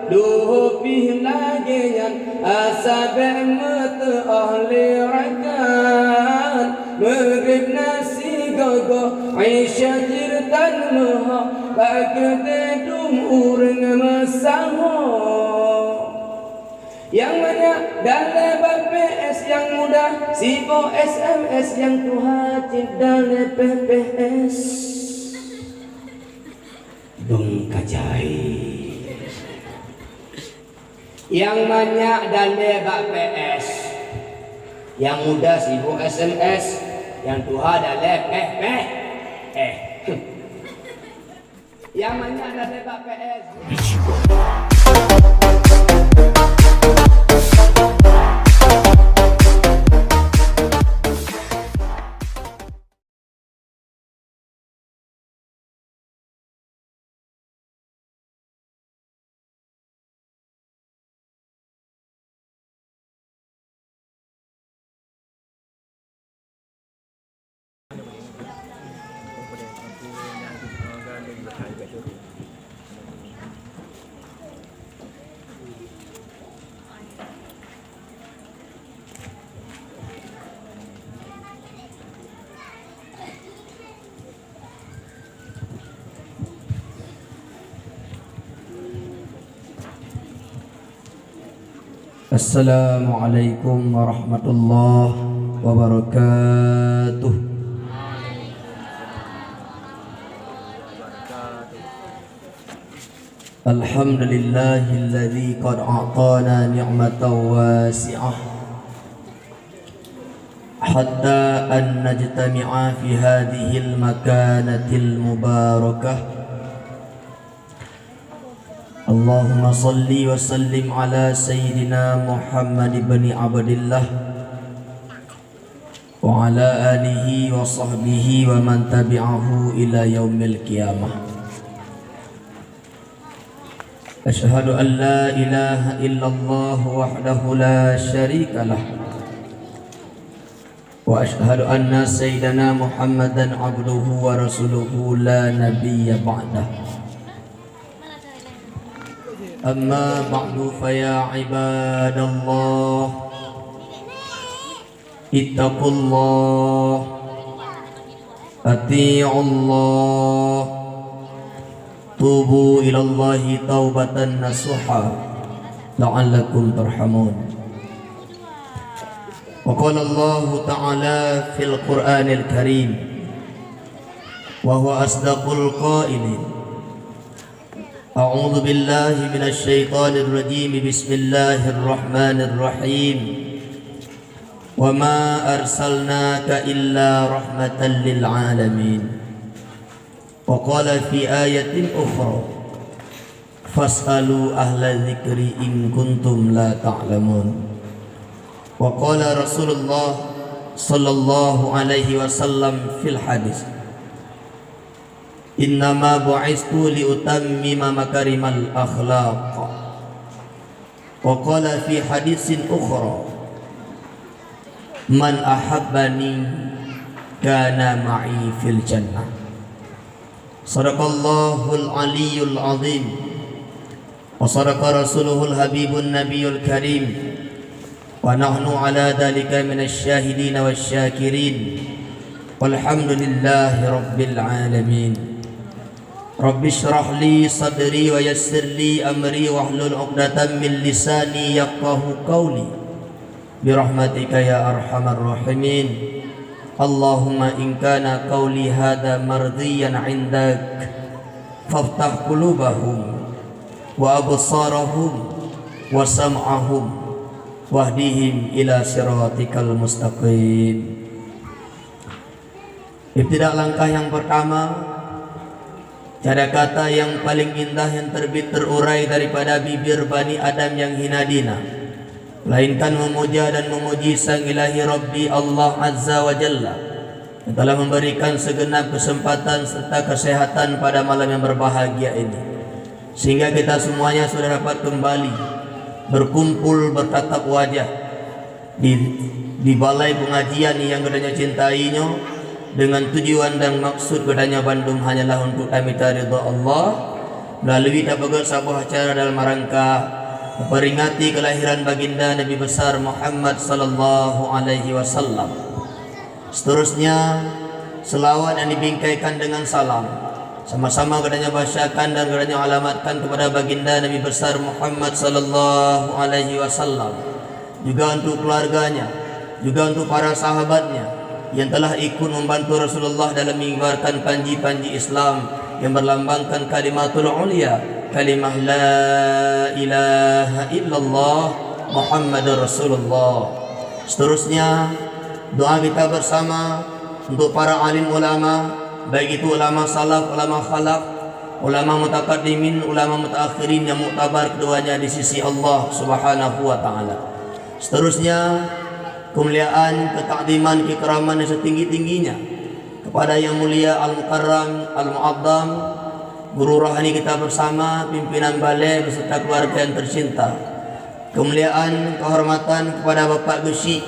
duh pih lagi yang asabe mata ahli rakan maghrib nasi gogo Aisyah jirtan maha pakde dumurang masaho yang banyak dalam BPS yang mudah sibuk SMS yang tuhatin dalam PPS bengkajai yang banyak dalam BPS yang mudah sibuk SMS yang tuha dalam yang banyak dalam BPS. Assalamualaikum warahmatullahi wabarakatuh. Alhamdulillahilladzi qad a'tana ni'matan wasi'ah hatta an najtami'a fi hadhil makanatil mubarakah. Allahumma salli wa sallim ala Sayyidina Muhammad ibn Abdillah wa ala alihi wa sahbihi wa man tabi'ahu ila yaumil qiyamah. Ashhadu an la ilaha illallah wahdahu la syarika lah wa ashhadu anna Sayyidina Muhammadan abduhu wa rasuluhu la nabiyya ba'dah. Amma ba'du faya ibadallah ittaqullah ati'ullah tubu ilallahi taubatan nasuha la'allakum turhamun. Wa qala Allah ta'ala fil Qur'anil Karim wa huwa asdaqul qailin. A'udzu billahi minasy syaithanir rajim. Bismillahirrahmanirrahim. Wa ma arsalnaka illa rahmatan lil alamin. Wa qala fi ayatin ukhra fas'alu ahla dzikri in kuntum la ta'lamun. Wa qala Rasulullah sallallahu alaihi wasallam fil hadis, innama bu'istu liutammima makarimal akhlaq. Wa qala fi hadisin ukhra, man ahabbani kana ma'i fil jannah. Sadaqallahul aliyyul azim wa sadaqa rasuluhul habibun nabiyul karim wa nahnu ala dhalika minasy syahidin wasyakirin walhamdulillahi rabbil alamin. Rabbi syrah li sadri wa yassir li amri wahlul 'uqdatam min lisani yafqahu qawli birahmatika ya arhamar rahimin. Allahumma in kana qawli hadha mardiyan 'indak faftah qulubahum wa absarahum wa sam'ahum wahdihim ila siratikal mustaqim. Ibtidak langkah yang pertama, cara kata yang paling indah yang terbit terurai daripada bibir Bani Adam yang hina dina, melainkan memuja dan memuji Sang Ilahi Rabbi Allah Azza wa Jalla yang telah memberikan segenap kesempatan serta kesehatan pada malam yang berbahagia ini, sehingga kita semuanya sudah dapat kembali berkumpul bertatap wajah di balai pengajian yang kedanya cintainya, dengan tujuan dan maksud kedanya Bandung hanyalah untuk minta ridha Allah melalui tabaga sebuah acara dalam rangka memperingati kelahiran baginda Nabi besar Muhammad sallallahu alaihi wasallam. Seterusnya selawat yang dibingkaikan dengan salam sama-sama kepadanya bacakan dan kepadanya alamatkan kepada baginda Nabi besar Muhammad sallallahu alaihi wasallam, juga untuk keluarganya, juga untuk para sahabatnya yang telah ikut membantu Rasulullah dalam mengibarkan panji-panji Islam yang berlambangkan kalimatul ulia, kalimah la ilaha illallah Muhammadur Rasulullah. Seterusnya doa kita bersama untuk para alim ulama, baik itu ulama salaf, ulama khalaf, ulama mutaqaddimin, ulama mutaakhirin yang muktabar keduanya di sisi Allah Subhanahu wa taala. Seterusnya kemuliaan, ketakdiman, keikeraman yang setinggi-tingginya kepada yang mulia Al-Mukarram, Al-Mu'azzam, guru rohani kita bersama, pimpinan balai beserta keluarga yang tercinta. Kemuliaan, kehormatan kepada Bapak Gusi,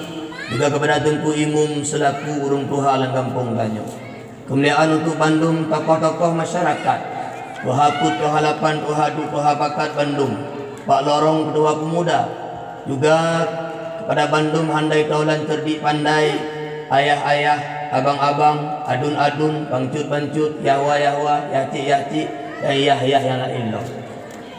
juga kepada Tunku Imum selaku urung tuha alam kampung Ganyo. Kemuliaan untuk Bandung, tokoh-tokoh masyarakat, Tuha Put, Tuha Lapan, Tuha Du, Tuha Pakat Bandung, Pak Lorong, Ketua Pemuda, juga kepada Bandung handai taulan cerdik pandai, ayah-ayah, abang-abang, adun-adun, bangcut-bangcut, yahwa-yahwa, yacik-yacik, yah-yah yang lain loh.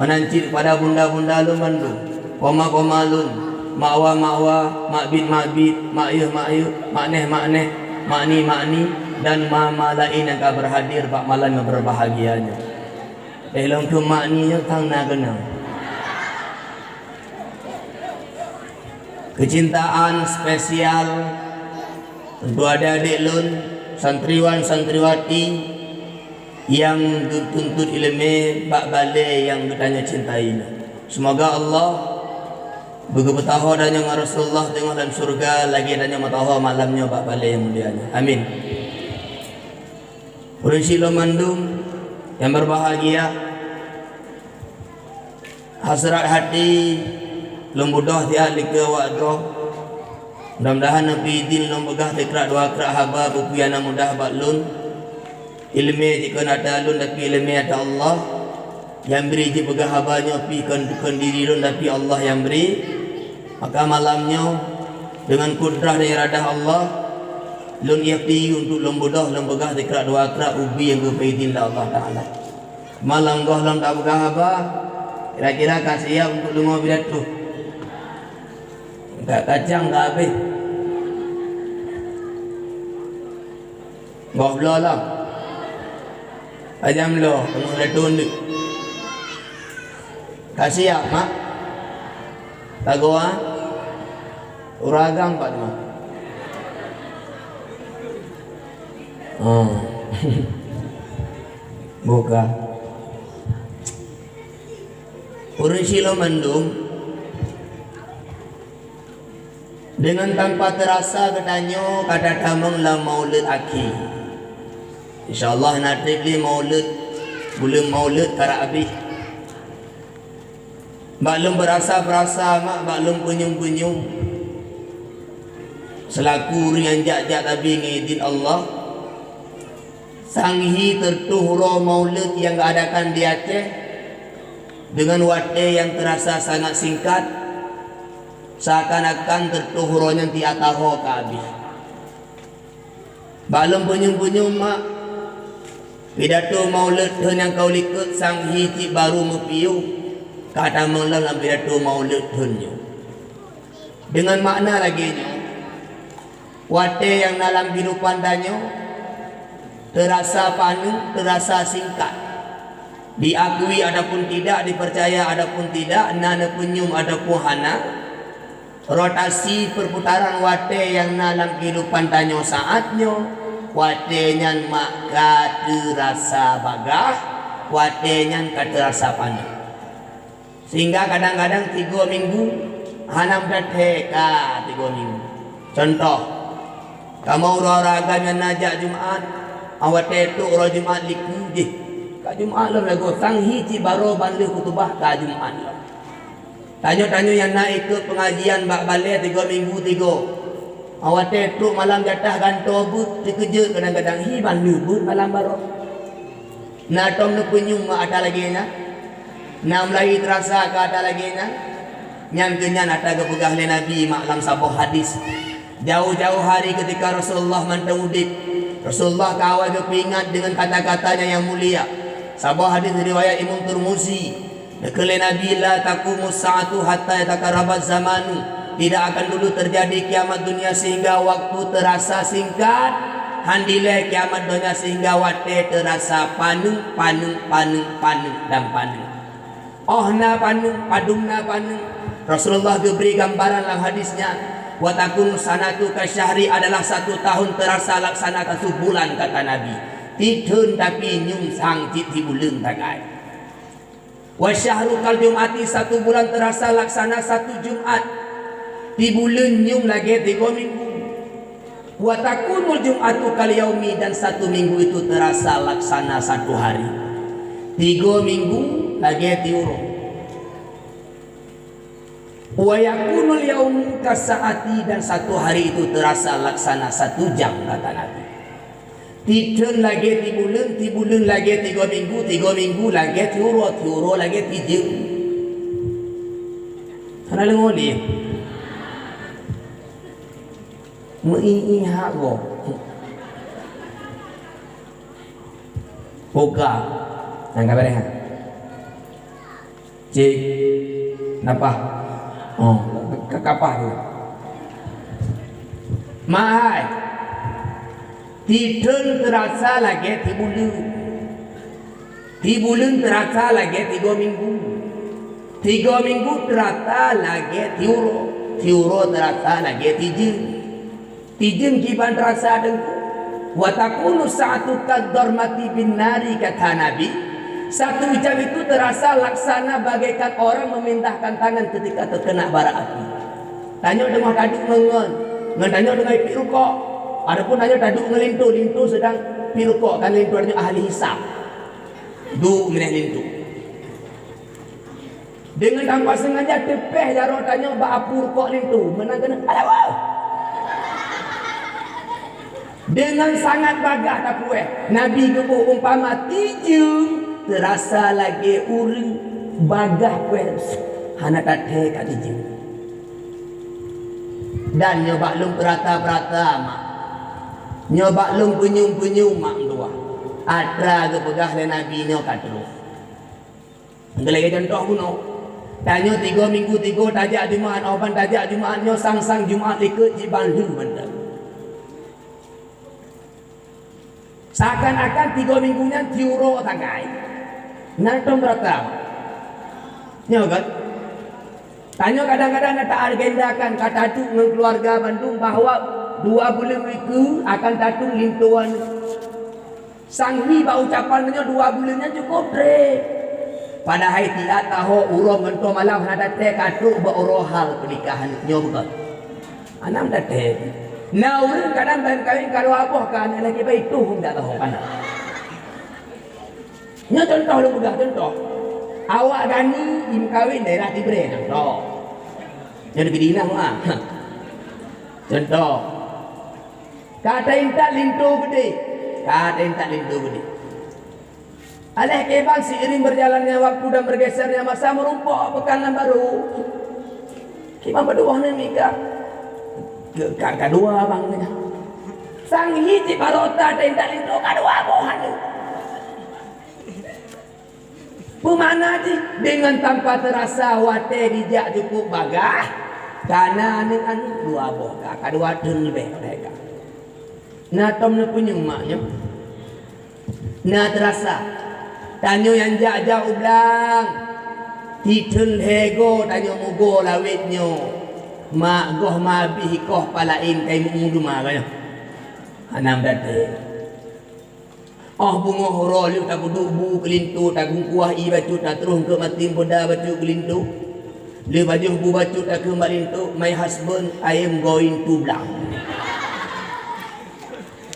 Menancit kepada bunda-bunda lun Bandung, koma-koma lun, makwa-makwa, makbit-makbit, makyuh-makyuh, makneh-makneh, makni-makni, dan mama lain yang akan berhadir pada malam yang berbahagianya. Dalam tu makninya tang nak kenal. Kecintaan spesial untuk adik-adik lun, santriwan santriwati yang tuntut ilmu bak balai yang bertanya cintai. Semoga Allah bergetahu adanya dengan Rasulullah tengok dalam surga, lagi adanya matahu malamnya bak balai yang mulianya. Amin. Urusi Bandung yang berbahagia, hasrat hati lembudah tiap lika waktu. Mudah-mudahan Nabi Din lembegah tekrak dua kerak haba bukuyana mudah baklun. Ilmu jika ada lun tapi ilmu ada Allah yang beri je begah habanya pi kan diri lun tapi Allah yang beri. Maka malamnya dengan kudrah dan iradah Allah lun yakti untuk lembudah lembegah tekrak dua kerak ubi yang berbaidin Allah Ta'ala. Malam goh lam tak begah haba, kira-kira kasih untuk lungo bidat tu. Tak kacang tak habis. Goh belah lah. Ajam lo, tengok dah tunduk. Kasih ya, mak. Tak goa. Uragang pak tu. Oh. Buka. Urang Silo Bandung dengan tanpa terasa katanya kata tamang la maulid aki. InsyaAllah nanti beli maulid, bulan maulid kara habis. Baklum berasa-berasa mak, baklum penyum-penyum. Selaku yang jak-jak tapi ngidin Allah. Sanghi tertuhro maulid yang diadakan di Aceh dengan waktu yang terasa sangat singkat, seakan-akan tertuhronya tiataho ke habis. Baklum penyum-penyum mak, pidato maulid yang kau likut sanghi cik baru mepiu kata malam pidato maulid hunyo dengan makna lagi nyo wate yang dalam kehidupan danyo terasa panu, terasa singkat, diakui adapun tidak, dipercaya adapun tidak, nana penyum adapun hana. Rotasi perputaran wate yang dalam kehidupan danyo saatnya watenya maka terasa bagah, watenya terasa panu. Sehingga kadang-kadang 3 minggu hanam dateka 3 minggu. Contoh, kamu olahraga yang najak Jumaat, awak tetu orang Jumaat liku je. Kak Jumaat lah lagu sanghi ci baro bandu kutubah ka Jumaat lah. Tanya-tanya yang nak ikut pengajian bak balai 3 minggu 3. Awak tetu malam jatah ganto but dikejut kadang-kadang hi bandu but malam baro. Nah tom nu penyum ada lagi nya. Nam lagi terasa kata lagi nyan kenyan ada kepegah le Nabi maklam sabah hadis. Jauh-jauh hari ketika Rasulullah mantang udip, Rasulullah kawal kepingat dengan kata-katanya yang mulia. Sabah hadis riwayat Imam Tirmizi. Dekele Nabi la taqumus sa'atu hatta yatakarabat zamanu. Tidak akan dulu terjadi kiamat dunia sehingga waktu terasa singkat. Handile kiamat dunia sehingga waktu terasa panung dan panung. Oh na panung, padung na panung. Rasulullah diberi gambaran dalam hadisnya. Wa takun sanatu kasyahri adalah 1 tahun terasa laksana ke bulan kata Nabi. Tidun tapi nyum sang citi bulan takai. Wa syahru kal jumati 1 bulan terasa laksana 1 Jumat. Di bulan nyum lagi 3 minggu. Wa takunul jum'atu kal yaumi dan 1 minggu itu terasa laksana 1 hari. 3 minggu lagi tiuro. Wa yakunul yaum kasaati dan 1 hari itu terasa laksana 1 jam kata Nabi. Tidun lagi ti bulan lagi 3 minggu lagi tiuro lagi 3. Ana ngoli. Meiha go. Boga. Nang kabar ha. Cik napa? Oh, kakapah tu. Mahai. Tidun terasa lagi 3 bulan. 3 bulan terasa lagi 3 minggu. 3 minggu terasa lagi tiuro terasa lagi 3. 3 kiban terasa dengku. Wa takunu sa'atu kaddarmati bin nari kata Nabi. 1 jam itu terasa laksana bagaikan orang memindahkan tangan ketika terkena bara api. Tanya dengan taduk tanya dengan pirukok. Adapun tanya taduk ngelintu sedang pirukok kan lintu artinya ahli hisab. Meneh lintu. Dengan tanpa sengaja tepeh jaro tanya ba apur kok lintu menang kena alawa. Dengan sangat bagah tak puas. Nabi gebuk umpama 3 terasa lagi uri bagah kues hana tate kadiju dan nyoba lung perata mak nyoba lung penyum mak dua atra ke pegah le Nabi nyo katru ngelege contoh kuno tanyo 3 minggu 3 tajak Jumaat oban tajak Jumaat nyo sang Jumaat ikut di Bandung benda seakan-akan 3 minggunya tiuro tagai. Nanti berapa? Nyo kan? Tanya kadang-kadang tak agendakan kata tu dengan keluarga Bandung bahawa 2 bulan itu akan datung lintuan. Sanghi ba ucapannya 2 bulannya cukup dre. Pada hari tidak tahu urang mento malam hada teh katu ba hal pernikahan nyo kan. Anam dah teh. Nah urang kadang ban kawin karo apa kan lagi ba itu hendak tahu kan. Nya contoh lu mudah contoh. Awak gani im kawin daerah Tibre contoh. Nya di Dinah mah. Contoh. Kata intak lintu gede. Aleh kebang seiring berjalannya waktu dan bergesernya masa merumpok pekanan baru. Kibang berdua ni nikah. Kedua bangnya. Sang hiji barota intak lintu kedua bohan. Pemana je dengan tanpa terasa wate dijak cukup bagah karena dengan 2 boga kedua dun lebih mereka. Nah tom ne punya maknya. Nah terasa tanyo yang jauh ulang tidun hego tanyo mugo lawitnyo mak goh mabih koh palain kai mundu maganya. Anam date. Oh bunga horol tak duduk bu kelintu tak kuah i bacu tak terus ke mati boda bacu kelintu le baju bu bacu tak ke malintu my husband I am going to blang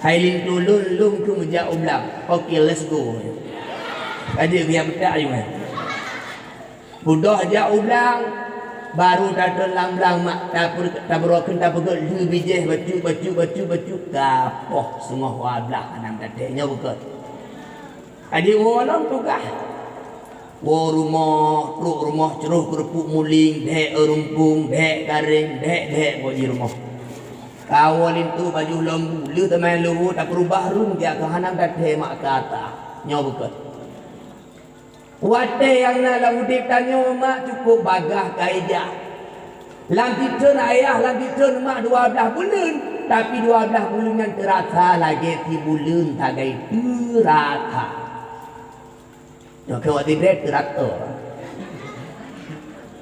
hai lintu lung ke meja blang okay let's go aja biar bedak ayo budah ja blang baru datang lam mak tak beroken tak begol lu bijih bacu kapoh semua wablah anam dadeknya begot. Adi wolong tukah. rumah ceruh kerupuk muling, dek rumpung, dek garing, dek boji rumah. Kawalin tu baju lembu, lu teman lu tak berubah run dia ke hanam dak mak kata. Nyo bukan. Wate yang nak udip tanyo mak cukup bagah kaedah. Lantikan ayah, lantikan mak 12 bulan, tapi 12 bulan yang terasa lagi 3 bulan tagai terata. Nyo ke wati bre terata.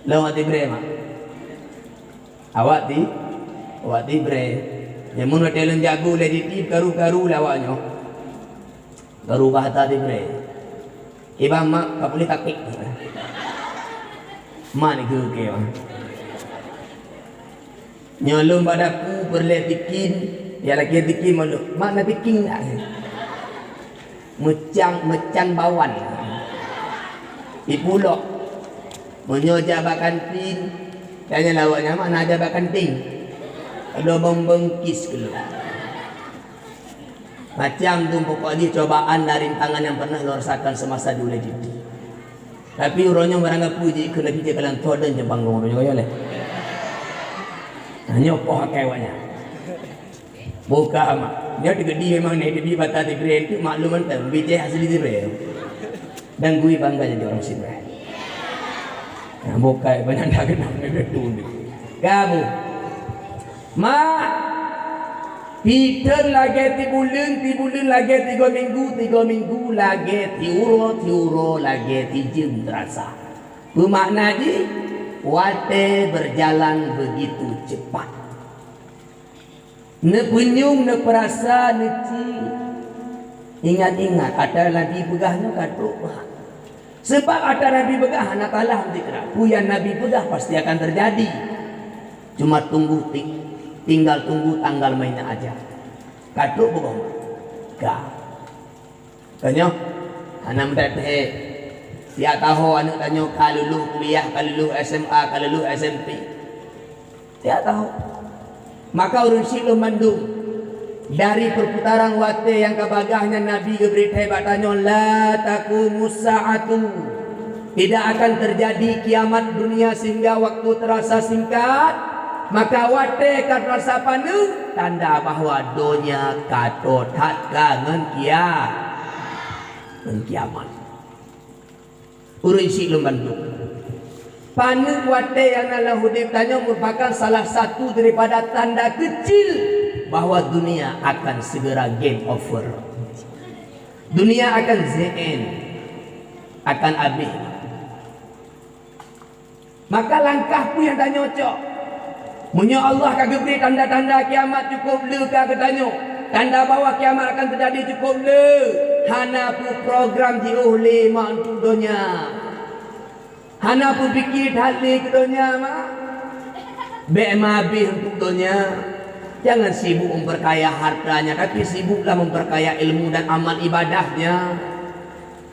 Lo wati bre mak. Awak di bre. Yang mun hotel jago le ditip karu-karu lawaknya. Baru bahata di bre. Iba mak tak boleh takik. Mak ni ke bang. Nyolong padaku berle tikin, ya lagi tikin malu. Mak nak tikin tak? Mecan bawan. Ipulok. Menyojabakan pin. Tanya lawaknya mak nak jabakan ting. Ada membengkis keluar. Macam tu pokoknya cobaan dari rintangan yang pernah lo rasakan semasa dulu jadi. Tapi orangnya barang puji kena dia kalan todan je bangun orangnya kaya leh. Hanya poh kaiwannya. Buka amat. Dia digedi memang ni di bata di brand tu maklum entah bijak hasil di brand. Dan gue bangga jadi orang sini. Nah, buka banyak dah kena betul ni. Kamu mak Peter lagi 3 bulan lagi 3 minggu lagi tiuro lagi 3 jam terasa. Bermakna je wate berjalan begitu cepat. Ne penyung, ne perasa, ne ci. Ingat-ingat ada Nabi begahnya katruk. Sebab ada Nabi begah nak kalah tidak. Yang Nabi begah pasti akan terjadi. Cuma tinggal tunggu tanggal mainnya aja. Katruk bukan? Gak. Tanya, anak muda teh. Dia tahu anak tanya kalau lu kuliah, kalau lu SMA, kalau lu SMP. Dia tahu. Maka urun silum mandung dari perputaran wate yang kebagahnya Nabi geberi hebat tanya la taqumus sa'atu. Tidak akan terjadi kiamat dunia sehingga waktu terasa singkat. Maka wate kat rasa panu tanda bahawa dunia katot hatka kiamat. Urun silum mandung. Panu wate yang Allah hudib tanya merupakan salah satu daripada tanda kecil bahawa dunia akan segera game over. Dunia akan ZN, akan habis. Maka langkah pun yang tanya cok. Munyo Allah kagak beri tanda-tanda kiamat cukup le kagak tanya. Tanda bahawa kiamat akan terjadi cukup le. Hana pu program dioleh mak untuk dunia. Hana pun fikir hal ke dunia mak. Bek mabih untuk dunia. Jangan sibuk memperkaya hartanya, tapi sibuklah memperkaya ilmu dan amal ibadahnya.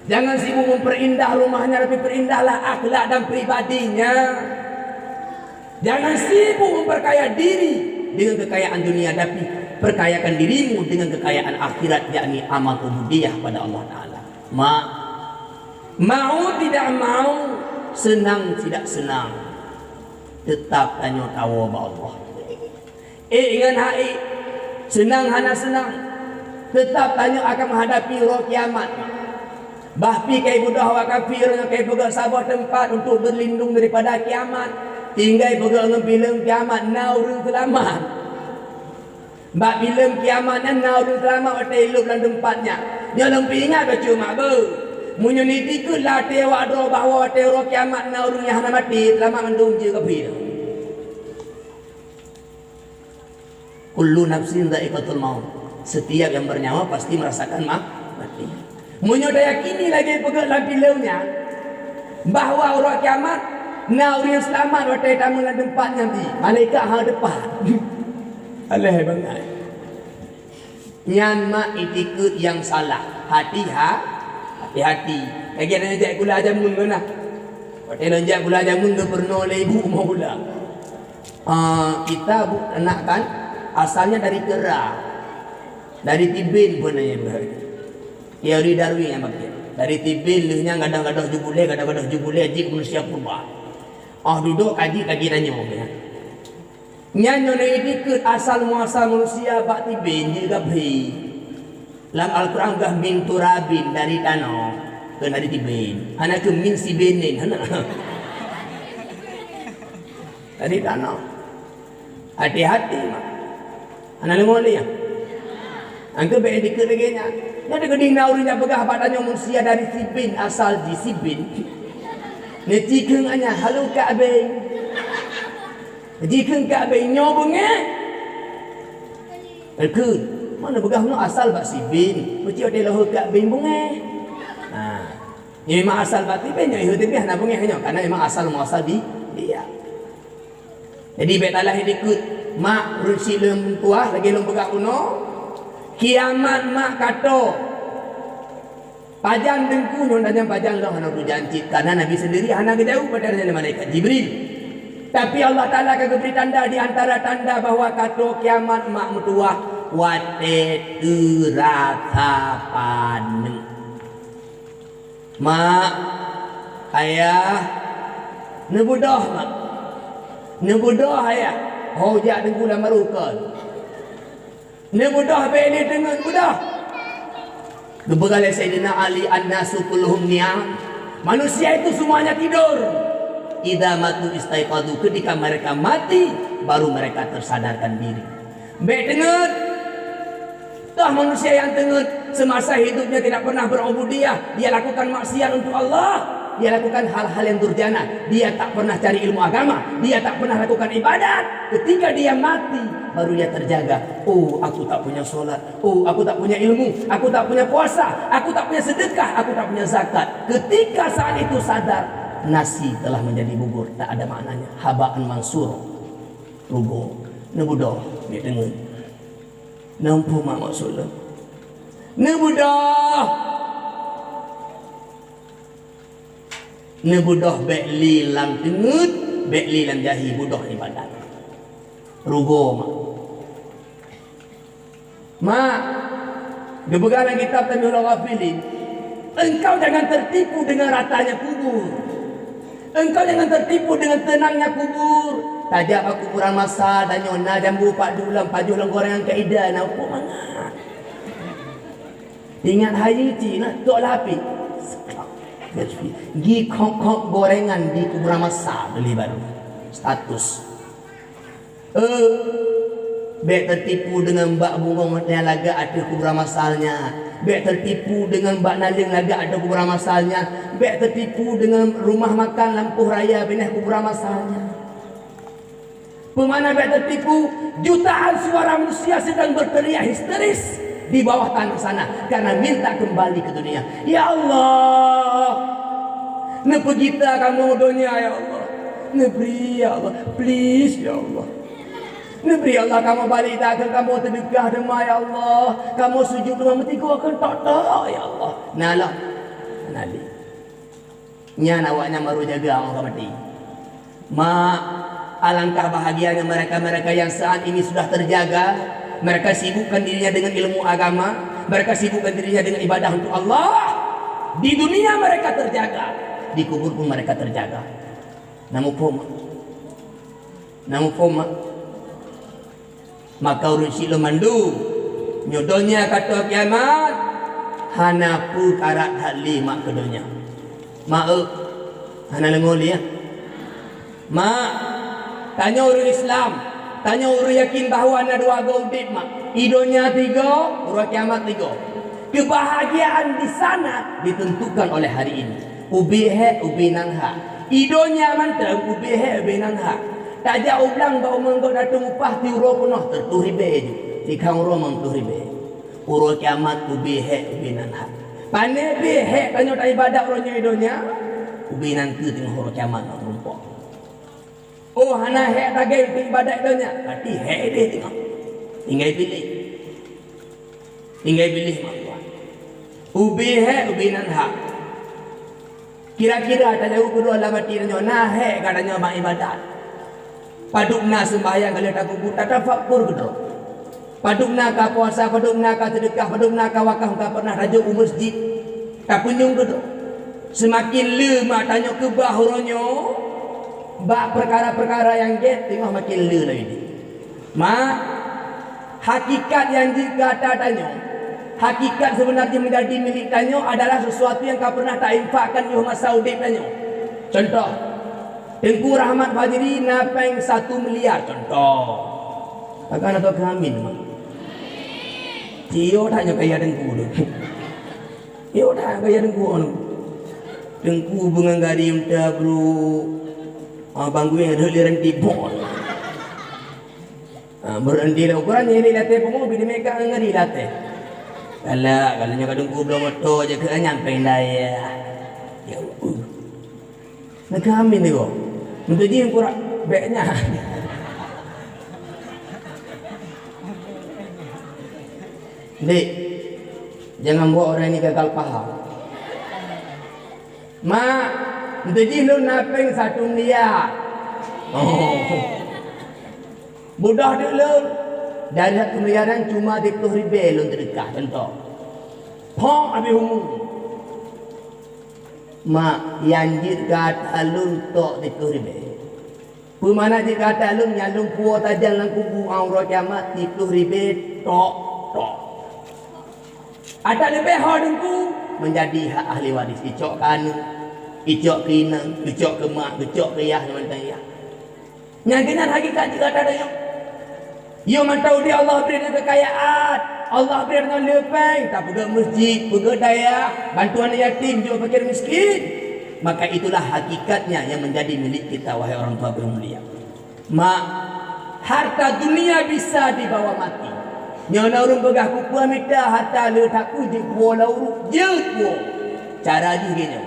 Jangan sibuk memperindah rumahnya, tapi perindahlah akhlak dan pribadinya. Jangan sibuk memperkaya diri dengan kekayaan dunia, tapi perkayakan dirimu dengan kekayaan akhirat, yakni amal ubudiyah pada Allah Ta'ala. Mau tidak mau, senang tidak senang, tetap tanya tahu Allah. Ingat hai, senang hana senang, tetap tanya akan menghadapi roh kiamat. Bahpi kai budak wa kafir kai pegang sabah tempat untuk berlindung daripada kiamat. Tinggal pegang film kiamat naurun selamat. Bak film kiamatnya naurun selamat waktu hidup dalam tempatnya. Dia lempi ingat cuma ber. Munyo ni dikulah tewa do bahawa tewa kiamat naurun yang hana mati selamat mendung je kafir. Kullu nafsin dha'iqatul maut. Setiap yang bernyawa pasti merasakan mati. Munyo dah yakini lagi pegang dalam filmnya bahawa orang kiamat na orang selamat waktu tamu dalam tempat nanti. Malaikat hang depan. Alah bangai. Yang mak itikut yang salah. Hati-hati. Lagi ada najak gula jamun ke nak? Waktu najak gula jamun ke pernah oleh ibu mau gula. Kita anak kan asalnya dari kera. Dari Tibin pun nanya berharga. Teori Darwin yang pakai. Dari TV lehnya gadah-gadah jubule, gadah-gadah jubule haji manusia purba. Duduk kaji-kaji nanya ya. Nyanyo ni dikit asal muasal manusia bak tibin je gabhi. Dalam Al-Quran gah min turabin dari tanah ke dari tibin. Hana ke min sibenin hana. Dari tanah. Hati-hati mak. Hana lengo ni ya. Angke baik dikit lagi nya. Ada keding naurinya begah badannya manusia dari sibin asal di sibin. Neti kenganya halu Ka'bah. Jika Ka'bah nyobongnya. Erkeun, mana begah nu asal bak sibin, mesti ada lahu Ka'bah bunga. Ini memang asal bak sibin nya itu tapi hana bunga hanya karena memang asal muasal di dia. Jadi betalah dikut mak rusi lem tuah lagi lem begah uno. Kiamat mak kato. Pajang dengku nyon dan pajang dah hana tu janji karena Nabi sendiri hana kejauh pada malaikat Jibril. Tapi Allah Ta'ala akan beri tanda di antara tanda bahawa kata kiamat mak mutuah wate terasapan. Mak, ayah, nebudah mak. Nebudah ayah. Hojak dengku dan marukan. Nebudah beli dengan budah. Kebegal Sayyidina Ali an-nasu kulluhum ni'am. Manusia itu semuanya tidur. Idza matu istaiqadu, ketika mereka mati baru mereka tersadarkan diri. Baik tenget. Tah manusia yang tenget semasa hidupnya tidak pernah berubudiyah, dia lakukan maksiat untuk Allah, dia lakukan hal-hal yang durjana, dia tak pernah cari ilmu agama, dia tak pernah lakukan ibadat. Ketika dia mati baru dia terjaga. Oh, aku tak punya solat. Oh, aku tak punya ilmu. Aku tak punya puasa. Aku tak punya sedekah. Aku tak punya zakat. Ketika saat itu sadar, nasi telah menjadi bubur, tak ada maknanya. Habaan mansur. Rugo. Nebudah. Dia dengar. Nampu mak maksudnya. Nebudah. Nebudah bekli lam tengut. Bekli lam jahi budah di badan. Rugo mak. Mak. Dia bergalang kitab Tamihul Ghafilin. Engkau jangan tertipu dengan ratanya kubur. Engkau jangan tertipu dengan tenangnya kubur. Tajak aku kurang masa dan nyona jambu pak dulang pajuh lenggorengan kaidah nak apa mana. Ingat hari ti nak tok lapi. Gi kok gorengan di kuburan masa beli baru. Status. Baik tertipu dengan mbak bunga yang laga ada kuburan masalnya. Baik tertipu dengan mbak naling laga ada kuburan masalnya. Baik tertipu dengan rumah makan lampu raya binah kuburan masalnya. Pemana baik tertipu, jutaan suara manusia sedang berteriak histeris di bawah tanah sana karena minta kembali ke dunia. Ya Allah, nepe kita kamu dunia ya Allah. Neberi ya Allah, please ya Allah. Neberi Allah kamu balik dagang kamu terdekah demai ya Allah. Kamu sujud dengan metiku akan tak ya Allah. Nalah, nali. Nya awaknya baru jaga orang mati. Mak, alangkah bahagianya mereka-mereka yang saat ini sudah terjaga. Mereka sibukkan dirinya dengan ilmu agama. Mereka sibukkan dirinya dengan ibadah untuk Allah. Di dunia mereka terjaga. Di kubur pun mereka terjaga. Namun poma. Maka urun silo mandu. Nyodonya kata kiamat. Hanapu karat hadli mak kedonya. Mak hana lengoli ya. Mak, tanya orang Islam, tanya orang yakin bahawa ada dua gaudit mak. Idonya 3, urut kiamat 3. Kebahagiaan di sana ditentukan oleh hari ini. Ubihe ubinangha. Idonya mantra ubihe ubinangha. Tak jauh ulang bahawa menggok datung upah ti uro penuh tertuhibe je. Tikang uro mengtuhibe. Urut kiamat ubihe ubinangha. Pane bihe tanya tak ibadat uronya idonya. Ubinan tu tengah urut kiamat merumpok. Oh, hana hek lagi ibadat idonya. Berarti hek dia tengok. Tinggal pilih. Tinggal pilih mak tuan. Ubi hek ubinan hak. Kira-kira tak jauh kedua lah mati tanya. Nah hek katanya mak ibadat. Padukna sembahyang kalau tak kubur tak tafakkur kedua. Padukna ka puasa, padukna ka sedekah, padukna ka wakaf ka pernah rajuk masjid. Tak kunjung ke tu. Semakin lemah tanya ke bahuronyo, bak perkara-perkara yang get tengok makin le lagi ni. Mak, hakikat yang jika tanya, hakikat sebenarnya menjadi milik tanya adalah sesuatu yang kau pernah tak infakkan di masa udip tanya. Contoh, Tengku Rahmat Fajri napeng 1 miliar contoh. Takkan atau kehamin mak. Cio tanya kaya Tengku tu. Cio tak kaya Tengku tu. Tengku benganggari unta bro. Abang gue ada liran tibon. Berhenti lah ukuran ni latih pengobi di mereka ngeri latih. Kalau nya kadang ku belum moto je ke nyampe daya. Ya nak kami ni kok. Untuk dia kurang baiknya. Dek, jangan buat orang ni gagal faham. Mak, untuk dia lu napeng 1 miliar. Budak dulu dari 1 miliaran cuma 30,000 lu terdekat contoh. Pong habis umur. Mak yang jid kata lu tok 30,000. Pemana jid kata lu nyalung puas tajam lang kubu aurah kiamat 30,000 tok. Ada lebih hadengku menjadi hak ahli waris. Icok kanu, icok kinang, icok ke mak, icok ke yah mantan yah. Nyaginan hakikat jika ada yang you tahu dia Allah beri dia kekayaan, Allah beri dengan lepeng, tak pergi masjid, pergi daya, bantuan yatim, jual fakir miskin. Maka itulah hakikatnya yang menjadi milik kita wahai orang tua bermulia. Mak, harta dunia bisa dibawa mati. Nyonya urung begah kuku amita harta le takku je kuo lauru je kuo. Cara dia gini.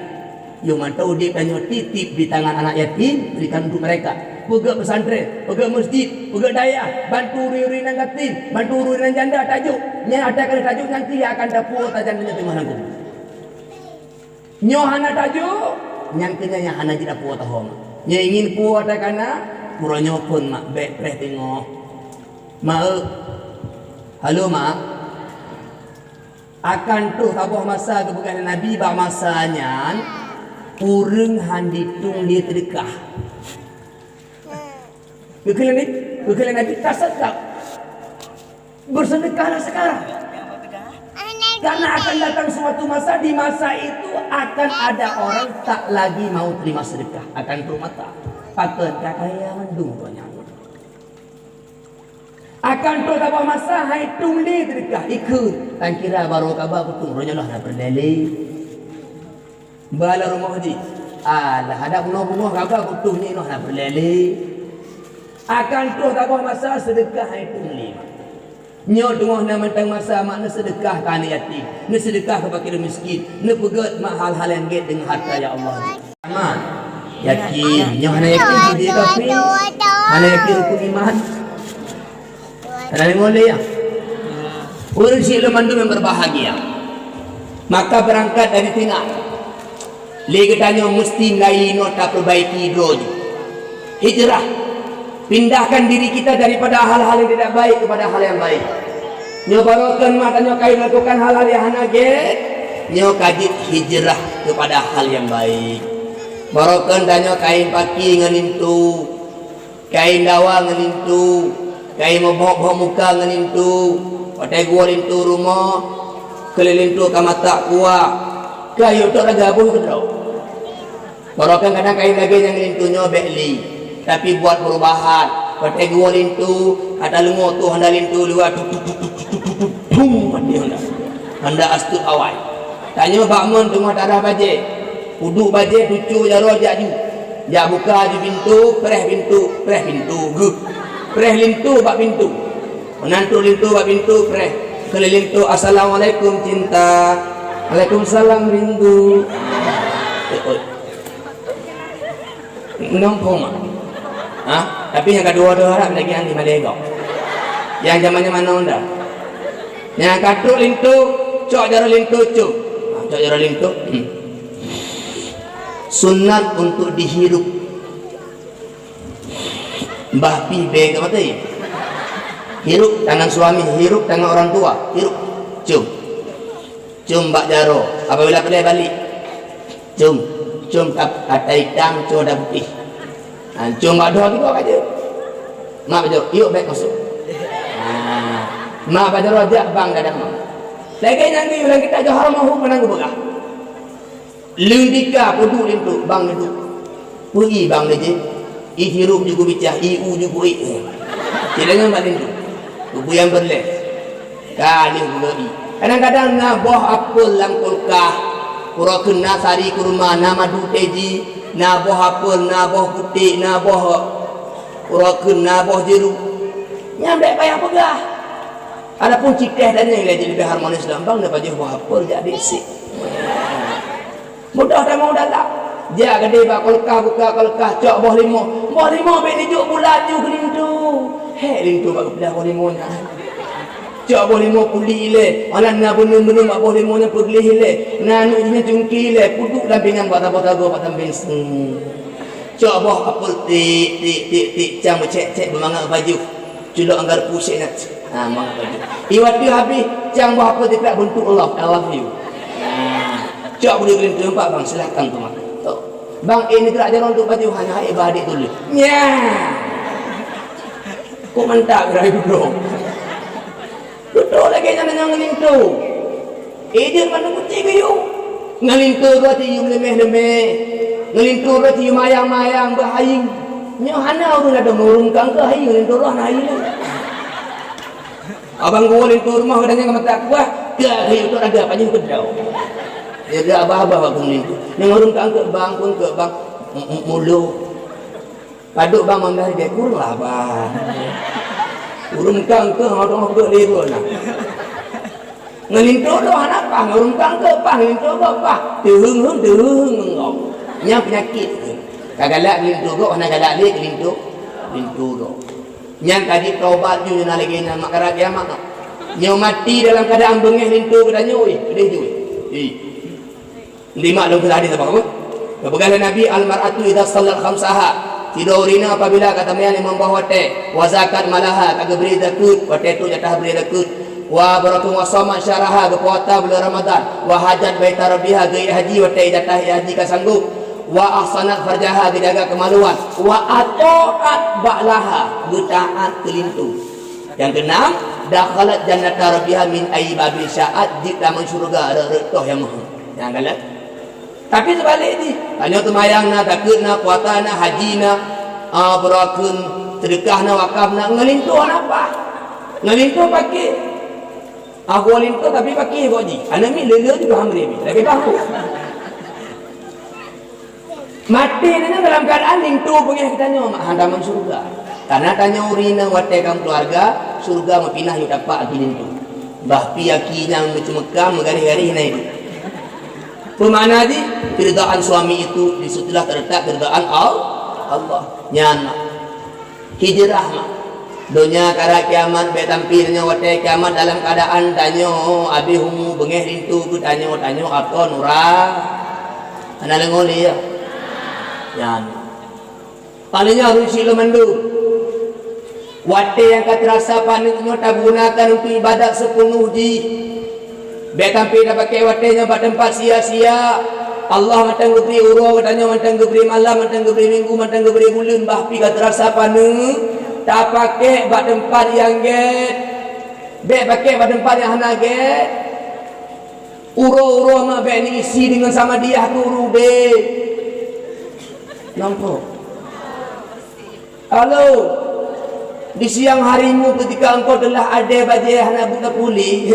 You tahu dia kanyo titip di tangan anak yatim, berikan untuk mereka. Pergi pesantren, pergi masjid, pergi daya, bantu uri-uri nang yatim, bantu uri nang janda tajuk. Nya ada kali tajuk nanti akan dapur tajan punya tengah nangku. Nyo hana tajuk, nyang kena yang hana jida puo tahom. Nya ingin puo ada kana, puronyo pun mak bek preh tengok. Mak, halo mak. Akan tuh tabuh masa kebukaan Nabi bak masanya urang handitung dia terdekat. Kekalian Nabi tak sedap. Bersedekahlah sekarang. Karena akan datang suatu masa, di masa itu akan ada orang tak lagi mau terima sedekah. Akan termata. Pakai kakaya mendung tuanya. Akan tu tabah masa hai tungli terdekat ikut. Tak kira baru kabar betul. Ronya lah nak berdali. Bala rumah haji. Alah ada bunga-bunga kabar betul ni nak berdali. Akan tu tabah masa sedekah hai tungli. Nyo tengah nak mentang masa makna sedekah ke anak yatim. Ni sedekah ke fakir miskin. Ni pegat mak hal-hal yang get dengan harta ya Allah. Aman. Yakin. Nyo hana yakin dia kafir. Hana yakin rukun iman. Kerana boleh ya. Orang si lemandu yang berbahagia. Maka berangkat dari tengah. Lagi tanya mesti lain nota perbaiki doju. Hijrah. Pindahkan diri kita daripada hal-hal yang tidak baik kepada hal yang baik. Nyo barokan mak tanya kain lakukan hal-hal yang hana get. Nyo kajit hijrah kepada hal yang baik. Barokan tanya kain paki ngelintu. Kain dawa ngelintu. Kain mabok-bok muka ngelintu. Patai gua lintu rumah. Kelilintu kamata kuah. Kayu tu lagi gabung ke tau. Barokan kadang kain lagi yang ngelintunya bekli. Tapi buat perubahan. Patai gua lintu. Ada lengo tu anda lintu luar. Tung mati anda. Anda astut awal. Tanya bakmun tengah darah baje. Uduk baje tucu jaro jaju. Ya buka je pintu, preh pintu, guk. Preh lintu bak pintu. Menantu lintu bak pintu, preh. Kelilintu assalamualaikum cinta. Waalaikumsalam rindu. Nombong mak. Tapi yang kedua harap lagi yang di Malaysia. Yang zamannya mana anda? Yang katu lintu, cok jaro lintu cuk. Cok jaro lintu. Sunat untuk dihirup. Mbah pi be ke mata ya? Hirup tangan suami, hirup tangan orang tua, hirup. Cium. Cium bak jaro. apabila pelai balik cium kata hitam, cium dah putih. Cium mak dua tiga aja. Mak baca, yuk baik masuk. Mak baca rojak bang dah dah. Lagi nanti ulang kita aja haram mahu menang berah. Lindika kudu lintu bang lintu. Pergi bang aja. Hirup juga bicah, iu juga i. Tidak bang lintu. Tubuh yang berles. Kali berlebih. Kadang-kadang na boh apel lam kulkah. Pura kena sari kurma nama du teji. Na boh apel, na boh putih, na boh pura kena boh jeruk. Nyampe payah pegah. Adapun cikeh dan yang lebih harmonis lambang dapat jauh buah apel jadi sik. Mudah tak mau dalam. Dia gede bak kolkah buka kolkah cok boh limo. Boh limo be dijuk bulaju kelintu. Heh lintu bak belah boh limonya. Cok boh limo puli le. Anak na bener-bener mak boh limonya pergi le. Na nunya cungki le puduk dampingan buat apa-apa buat damping. Cok boh apel tik cang becek-cek bermangga baju. Juluk anggar pusing nak. Mak baju. Iwati habis cang buah apa tidak bentuk Allah. I love you. Cok boleh kirim tempat bang silakan tu mak. Bang ini gerak jalan untuk baju hanya ibadah dulu. Nya. Kok mentak gerak bro. Betul lagi jangan ngelintu. Dia mana putih ke you? Ngelintu roti you lemeh-lemeh. Ngelintu roti you mayang-mayang berhaing. Nya hana urang ada ngurungkan ke haing ngelintu roh na haing. Abang gua lintu rumah kadang yang tak kuat. Ke hidup ada apa je kedau. Dia ada abah-abah bang lintu. Yang ngurungkan ke bang pun ke bang mulu. Paduk bang mendah dia kurang lah bang. Urungkan ke orang duduk di mana. Ngelintu doh anak apa ngurungkan ke apa ngelintu ke apa. Tehung ngok. Nya penyakit. Kagalak lintu kok ana galak lik lintu doh. Yang tadi taubat ju na lagi na makara kiamat. Nyo mati dalam keadaan bengeh lintu katanya oi, gede ju. Lima dalam hadis apa? Kebegalan Nabi al-mar'atu idza sallat khamsaha. Tidurina apabila kata meyan membawa teh, wa zakat malaha kagak beri zakat, wa teh tu jatah beri zakat. Wa barakun wa sama syaraha berpuasa bulan Ramadan, wa hajat baita rabbiha gaya haji wa teh jatah haji ka sanggup. Wa ahsanat farjaha dijaga kemaluan, wa ataat ba'laha getaat kelintu. Yang keenam, dakhalat jannata rabbiha min ayyibabil sya'at di taman syurga ada retoh yang maha. Yang kalah. Tapi sebalik ni, tanya temayangna, takutna, puatana, hajina, berakun, sedekahna, wakafna, ngelintu apa? Ngelintu pakai. Aku ngelintu tapi pakai haji. Anak ni lele juga hamri ni. Lagi bahu. Mati ni dalam keadaan lintu punya kita nyo handaman surga. Karena tanya urina watai kaum keluarga, surga mapinah yu dapat agi lintu. Bah piyaki yang macam-macam megari-gari na itu. Pemana di keridaan suami itu disitulah terletak keridaan Allah. Nyan hijrah mak. Dunia kara kiamat be tampilnya watai kiamat dalam keadaan tanyo abi humu bengeh lintu ku tanyo atau nurah. Ana lengoli ya. Yan. Palingnya harus sila mandu. Wate yang katerasa panitnya tak gunakan untuk ibadat sepenuh di. Betampi dah pakai watenya pada tempat sia-sia. Allah matang geberi uro, katanya matang geberi malam, matang geberi minggu, matang geberi bulan. Bahpi katerasa panu tak pakai pada tempat yang get. Be pakai pada tempat yang hana get. Uro mah be ni isi dengan sama dia uru be. Nampak? Halo. Di siang harimu ketika engkau telah ada bajai hana buka pulih,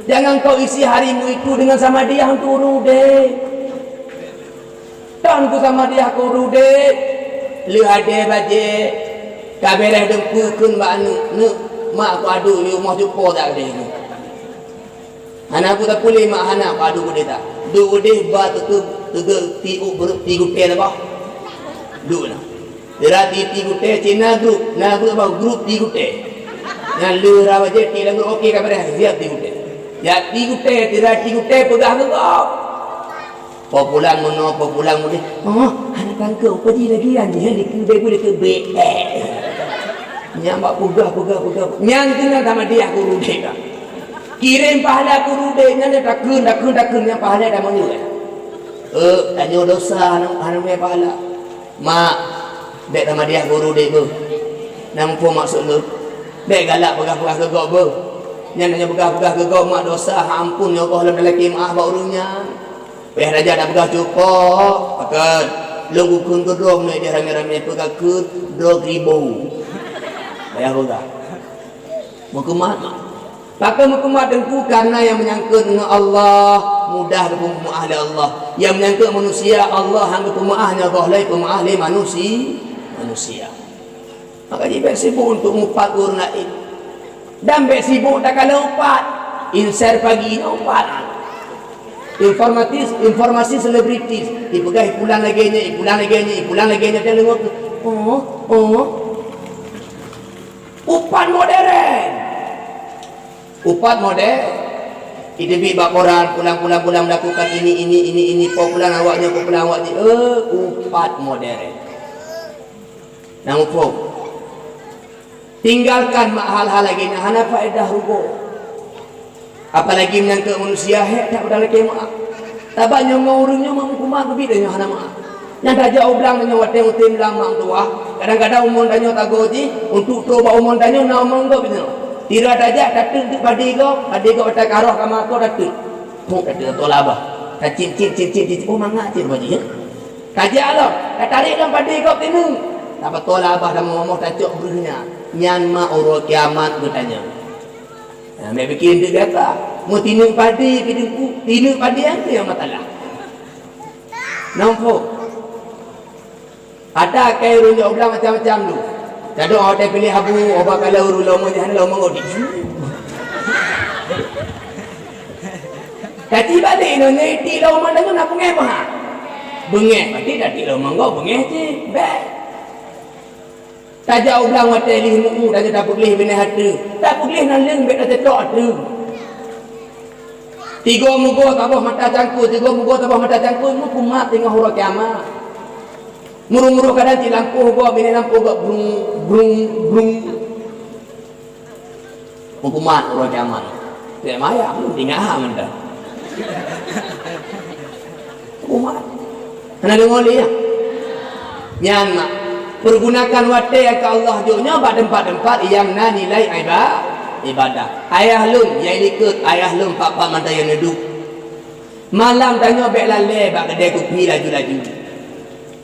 jangan kau isi harimu itu dengan sama dia hantu rude. Dan ku sama dia ku rude. Lu ada bajai kabeleh dengkukun mak mak aku adu you mau jumpa tak ada ni. Anak aku tak pulih mak anak aku adu ku dia tak. Du deh ba tu tigu pe apa? Du lah. Derati tigu teh Cina grup, na grup tigu teh. Yang lu rawa je ti grup okey kabeleh siap tigu teh. Ya tigu teh, tidak tigu teh pegang engkau. Populan mono, populan mudi. Oh, anak kangkau pergi lagi anjing di boleh ke be. Nyambak pegah. Nyang dengan sama dia aku rudeka. Kirim pahala guru dia ni dakun yang pahala dah mana tanya dosa anu punya pahala. Mak dek sama dia guru dia ber. Nampu maksud lu. Dek galak pegah-pegah gegok ber. Yang nanya pegah-pegah gegok mak dosa ampun ya Allah dalam lelaki maaf baurunya. Payah raja dah pegah cukup. Pakat lu gukun gedong ni dia rame-rame pegah ke 2,000. Payah pegah. Mukumat mak. Maka mukumat dengku karena yang menyangkut dengan Allah mudah dengan pemaah oleh Allah. Yang menyangkut manusia Allah hangga pemaahnya Allah pemaah oleh manusia. Maka dia sibuk untuk ngupat urun lain. Dan sibuk tak kala upat. Insert pagi upat. Informasi selebritis. Dipegang pulang lagi dia dengar. Upat modern. Upat model itu bi baporan pulang melakukan ini pulang awaknya upat modern. Namun tinggalkan hal-hal lagi nah hana faedah rugo. Apalagi menyangka manusia tak pada lagi maaf. Tabanya ngurungnya mengkumat lebih dari hana maaf. Yang dah jauh belang tanya wateng utim lama tua. Kadang-kadang umon tanya tagoji untuk coba umon tanya na umon go bino. Tira dajak datang di padigo batak karoh kama ko datang. Mu datang tolaba. Ta cip oh mangga cip baji ya. Kajak lo, tarik dalam padigo tinu. Dapat tolaba dah ngomong tacuk bernya. Nyan ma uro kiamat bertanya. Nah, mai bikin dia kata, mu tinu padi tinu padi yang tu yang matalah. Nampu. Ada kai runjuk ulang macam-macam tu. Jadi orang pilih abu, orang kalau urut lama jangan lama ngodi. Tadi balik ni ti lama dah nak bengeh mah. Bengeh, berarti dah ti lama ngau bengeh je. Baik. Tajak ulang wate lih mu dah tak boleh bina hati. Tak boleh nak leng bet dah tok tu. Tiga muka tabah mata cangkul, mu kumat tengah huruf kiamat. Muru-muru kadang di lampu gua bini lampu gua brung hukuman orang kiamat tidak maya belum tinggal anda hukuman kena dengar dia nyan mak pergunakan wate yang ke Allah jauhnya pada tempat-tempat yang na nilai ibadah ayah lun yang ikut ayah lun papa mata yang neduk malam tanya bek lalai bak kedai kopi laju-laju.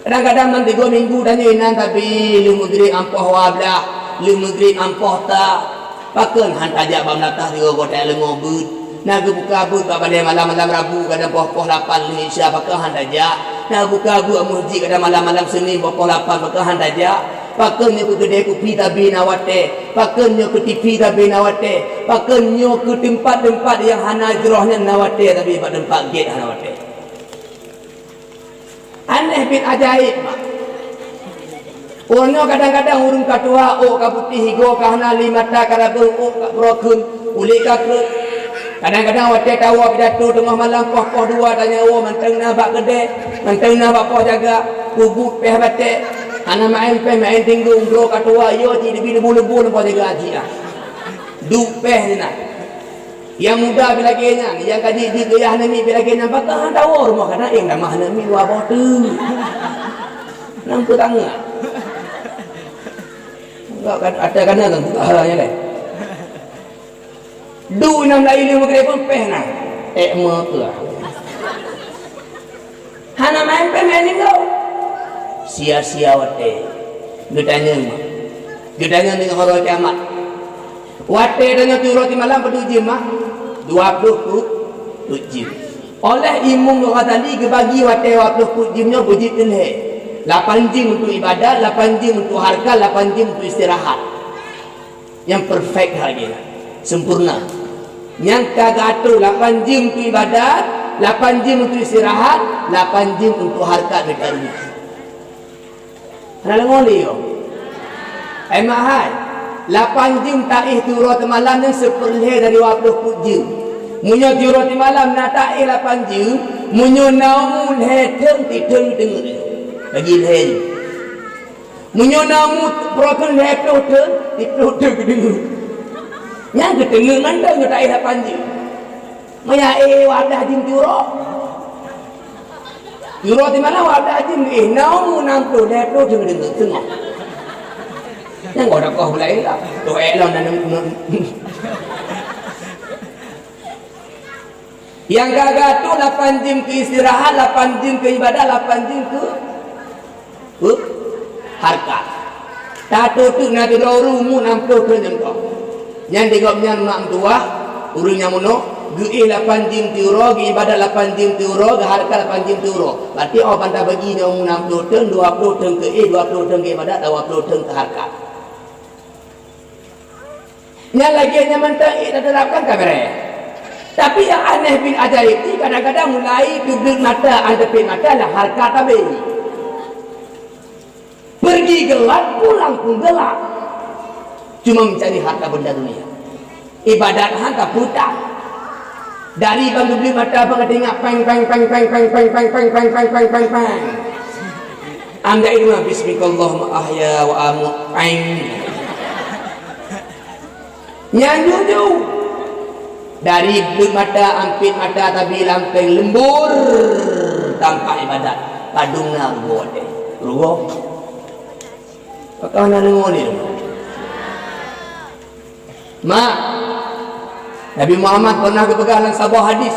Kadang-kadang nanti 3 minggu tanya inan tapi lu maghrib ampoh wablah, lu maghrib ampoh tak. Pakan han tajak bam latah 3 kotak lengo but. Nak buka but pada malam-malam Rabu kadang poh 8 Indonesia pakan han tajak. Nak buka but masjid kadang malam-malam Senin poh 8 pakan han tajak. Pakan nyo ke kedai kopi tabi nawate. Pakan nyo ke TV tabi nawate. Pakan nyo ke tempat-tempat yang hana jrohnya nawate tapi pada tempat gate nawate. Aneh bin ajaib mak. Orangnya kadang-kadang urung katua ka putih higo ka hana limata karabu ka brokun uli ka ke. Kadang-kadang wate tawa pidato tengah malam poh 2 tanya manteng na bak gede, manteng na bak poh jaga kubut peh bate. Ana main tinggu bro katua yo ti debu-debu poh jaga haji ah. Du peh ni nak. Yang muda bila kena, yang kaji di gayah nami bila kena pakai tahu rumah kana yang dah mah nami wa boh tu. Nampu tangga. Enggak kan ada kana kan halanya le. Du nam lai le magre pun peh na. Mo tu. Hana main ni kau. Sia-sia wate. Gedanya mah. Gedanya dengan orang kiamat. Wate danya turut di malam berduji mah 20 jim. Oleh imam Ghazali kebagi wate 20 jimnya bujit ni. 8 jim untuk ibadat, 8 jim untuk harga, 8 jim untuk istirahat. Yang perfect harganya. Sempurna. Yang kagak atur 8 jim untuk ibadat, 8 jim untuk istirahat, 8 jim untuk harga dekat rumah. Ada ngoli yo. Mahal. 8 jam taih turut malam yang seperlih dari 20 jam. Munyo turut malam na taih 8 jam, munyo namun heteng tideng dengar. Bagi leh. Munyo namun broken heteng tideng dengar. Yang ketengah mandang ke tak ada panji. Maya wadah jin tiuro. Tiuro di mana wadah jin nau nampu depo jeung dengeuk tengok. Yang ada kau mulai lah. Tu elon dan yang gagal tu 8 jam ke istirahat, 8 jam ke ibadah, 8 jam ke harkat. Tato tu nak rumu nampu ke jengkau. Yang digopnya mak tua, urungnya mono, ge 8 jam tiuro, ge ibadah 8 jam tiuro, ge harkat 8 jam tiuro. Berarti orang pandai bagi dia 60 tahun, 20 tahun ke 20 tahun ke ibadah, 20 tahun ke harkat. Yang lagi hanya mentang ia terapkan kamera. Tapi yang aneh bin ajaib ni kadang-kadang mulai dublik mata, antepin mata lah harkat habis. Pergi gelap, pulang pun gelap. Cuma mencari harta benda dunia. Ibadat hantar putang. Dari bang dublik mata bang tengok peng peng peng peng peng peng peng peng peng peng peng peng peng. Anda ilmu bismillahirrahmanirrahim ahya wa amut peng. Nyanyu dari bulu mata, ampit mata, tabi lampeng lembur tanpa ibadat padungna rugo deh rugo pakau na nengoli mak Nabi Muhammad pernah kepegangan sebuah hadis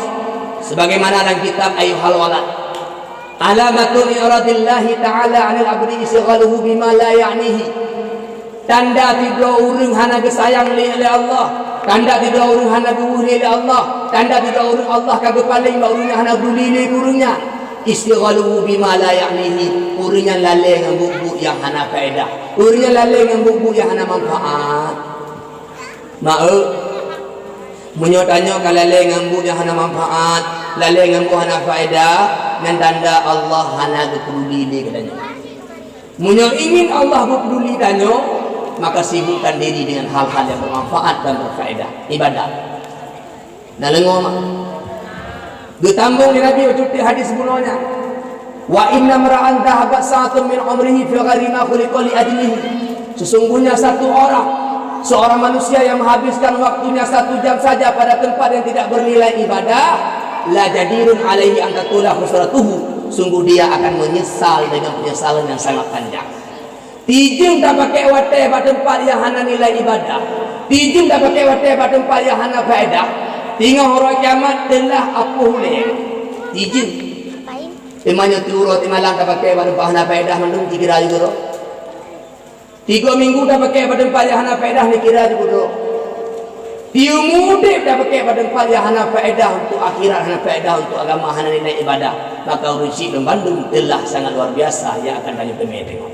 sebagaimana dalam kitab Ayyuhal Walad alamatul iradillahi ta'ala 'anil 'abdi isghaluhu bima la ya'nihi. Tanda tidak urung hana kesayang oleh Allah. Tanda tidak urung hana diuri oleh Allah. Tanda tidak urung Allah kagak paling urungnya hana berlili urungnya. Istighaluhu bima la ya'nihi. Urungnya lalai dengan buku yang hana faedah. Urungnya lalai dengan buku yang hana manfaat. Maaf. Menyotanya kalau lalai dengan buku yang hana manfaat, lalai dengan buku hana faedah, dan tanda Allah hana berpeduli katanya. Munyo ingin Allah berpeduli danyo, maka sibukkan diri dengan hal-hal yang bermanfaat dan berfaedah ibadah. Nah lengo mak ditambung di Nabi ucuti hadis sebelumnya wa inna mar'an dhahabat sa'atun min umrihi fi ghairi ma khuliqa li ajlihi. Sesungguhnya seorang manusia yang menghabiskan waktunya 1 jam saja pada tempat yang tidak bernilai ibadah, la jadirun alaihi an tatula khusratuhu. Sungguh dia akan menyesal dengan penyesalan yang sangat panjang. Tijung tak pakai watai pada tempat yang hana nilai ibadah. Tijung tak pakai watai pada tempat yang hana faedah. Tengok orang kiamat telah apa boleh. Tijung. Temanya turut malam tak pakai pada tempat hana faedah mandung dikira juga. 3 minggu tak pakai pada tempat yang hana faedah dikira juga. Tiu mudik tak pakai pada tempat yang hana faedah untuk akhirat, hana faedah untuk agama, hana nilai ibadah. Maka urusi dan Bandung telah sangat luar biasa yang akan tanya pemir tengok.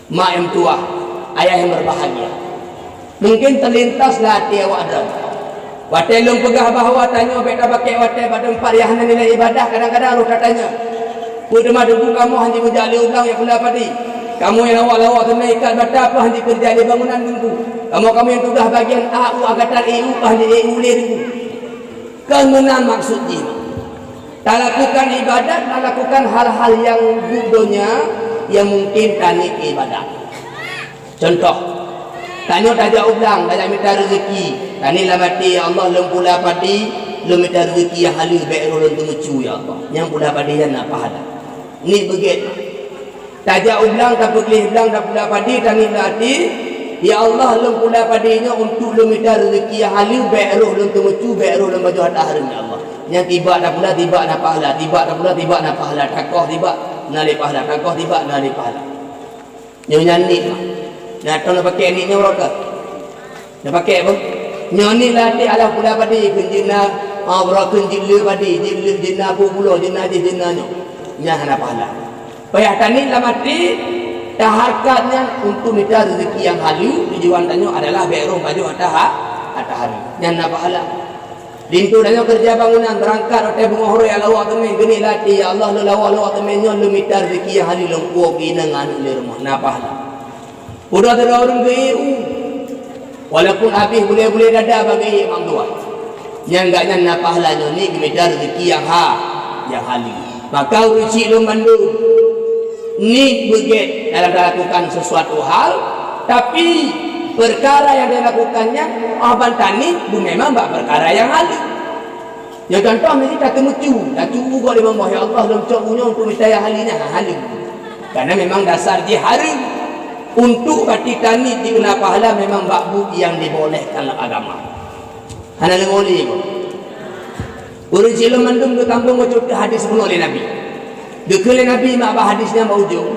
Mak yang tua, ayah yang berbahagia. Mungkin terlintaslah hati awak ada. Watai lung pegah bahawa tanya beda pakai watai pada tempat yang hana nilai ibadah. Kadang-kadang lu tanya, "Pudema debu kamu hanya menjali ulang yang kena padi. Kamu yang awak-awak kena ikat bata apa hanya kerja di bangunan tunggu. Kamu yang tugas bagian A, U, agatan EU hanya EU boleh tunggu." Kemenang maksudnya. Tak lakukan ibadat, tak lakukan hal-hal yang bodohnya yang mungkin tani ibadat. Contoh, tanya tajak ulang, tajak minta rezeki. Tani lah mati, ya Allah lem pula padi, lem minta rezeki yang halus baik rolon temucu ya Allah. Yang pula padi yang nak pahala. Ni begitu. Tajak ulang tak pergi ulang tak pula padi, tani mati. Ya Allah lem pula padinya untuk lem minta rezeki yang halus baik rolon temucu, baik rolon baju hadaran ya Allah. Yang tiba tak pula tiba nak pahala, tiba tak pula tiba nak pahala, takoh tiba nali pahala, takoh tiba nali pahala. Nyonya ni nak tahu nak pakai ni orang ke? Nak pakai apa? Nyoni lah di ala pula padi kunjina, berapa kunjila padi, jina bulo, jina nyo, nyah nak pahala. Payah tani lah mati, dah harkatnya untuk minta rezeki yang halu. Tujuan tanya adalah berum baju atah hari, nyah nak pahala. Lintu danyo kerja bangunan berangkat hotel bunga hore ala awak temen geni lati ya Allah lu lawa awak temen nyo lu minta rezeki yang halil lu kuok ina nganu di rumah na pahala. Udah ada orang ke EU. Walaupun habis boleh-boleh dada bagi imam tua. Yang enggaknya na pahala nyo ni minta rezeki yang halil. Maka urusi lu Bandung ni beget dalam lakukan sesuatu hal tapi perkara yang dia lakukannya abang tani bu memang bak perkara yang halim. Ya contoh ni tak temucu, tak cubu kau dia membah ya Allah dalam coknya untuk minta yang halimnya halim. Karena memang dasar dia harim. Untuk kati tani di kena pahala memang bak bu yang dibolehkan dalam agama. Hana lengoli ko. Urang cilo mandum ke kampung macam hadis pun oleh Nabi. Dekele Nabi mak bah hadisnya mau ujung.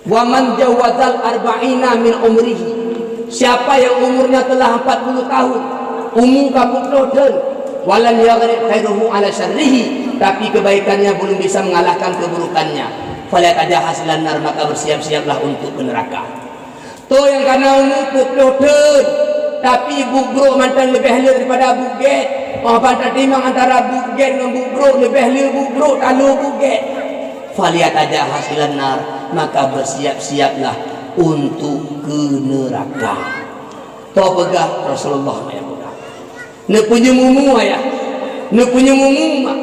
Wa man jawazal arba'ina min umrihi. Siapa yang umurnya telah 40 tahun, umur kaputro dan walan yaghrib khairuhu ala syarrihi, tapi kebaikannya belum bisa mengalahkan keburukannya, fala tajahaslan nar, maka bersiap-siaplah untuk ke neraka. Tu yang karena umur kaputro dan tapi bubro mantan lebih halus daripada buget. Apa tak timbang antara buget dengan bubro, lebih halus bubro kalau buget. Fala tajahaslan nar, maka bersiap-siaplah untuk ke neraka. Kau pegah Rasulullah ayat pegah. Ne punya mumu ayah. Ne punya mumu mak.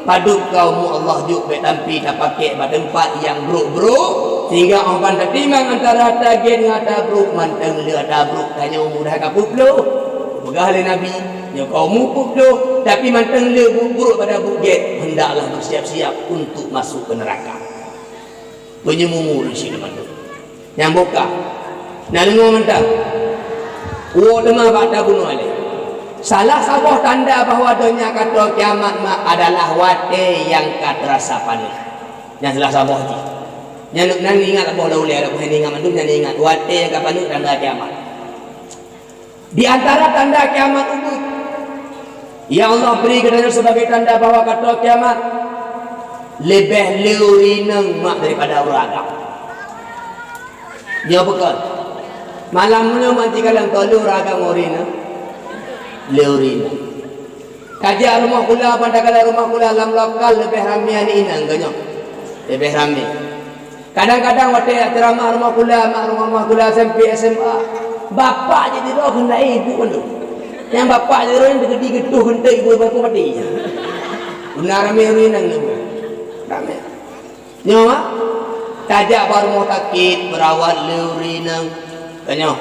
Paduk kaum Allah juk baik tampi tak pakai pada tempat yang bro sehingga orang tak timbang antara tagen dengan tabruk manteng le tabruk tanya umur dah kapuplo. Pegah le Nabi, ya kaum puplo tapi manteng le buruk pada buget, hendaklah bersiap-siap untuk masuk ke neraka. Punya mumu di sini mantu. Yang buka. Nak dengar mentang. Wo demah pada bunuh alih. Salah sabah tanda bahawa dunia kata kiamat adalah wate yang katerasa panik. Yang salah sabah ni. Yang nak ingat apa dah boleh ada boleh ingat mandum yang ingat wate yang kapanik tanda kiamat. Di antara tanda kiamat itu yang Allah beri kepadanya sebagai tanda bahawa kata kiamat lebih leurineng mak daripada orang agam. Dia bekal. Malamnya manti kalang tolu raga ngorina. Leurina. Kajian rumah kula pandakala rumah kula alam lokal lebih ramai ni inang ganyo. Lebih ramai. Kadang-kadang waktu ceramah rumah kula SMP SMA, bapa jadi roh kena ibu pun. Yang bapa jadi roh yang gede-gede hentai ibu bapa mati. Benar ramai inang ni. Ramai. Nyawa tajak baru mau takit berawat leurinang kanyo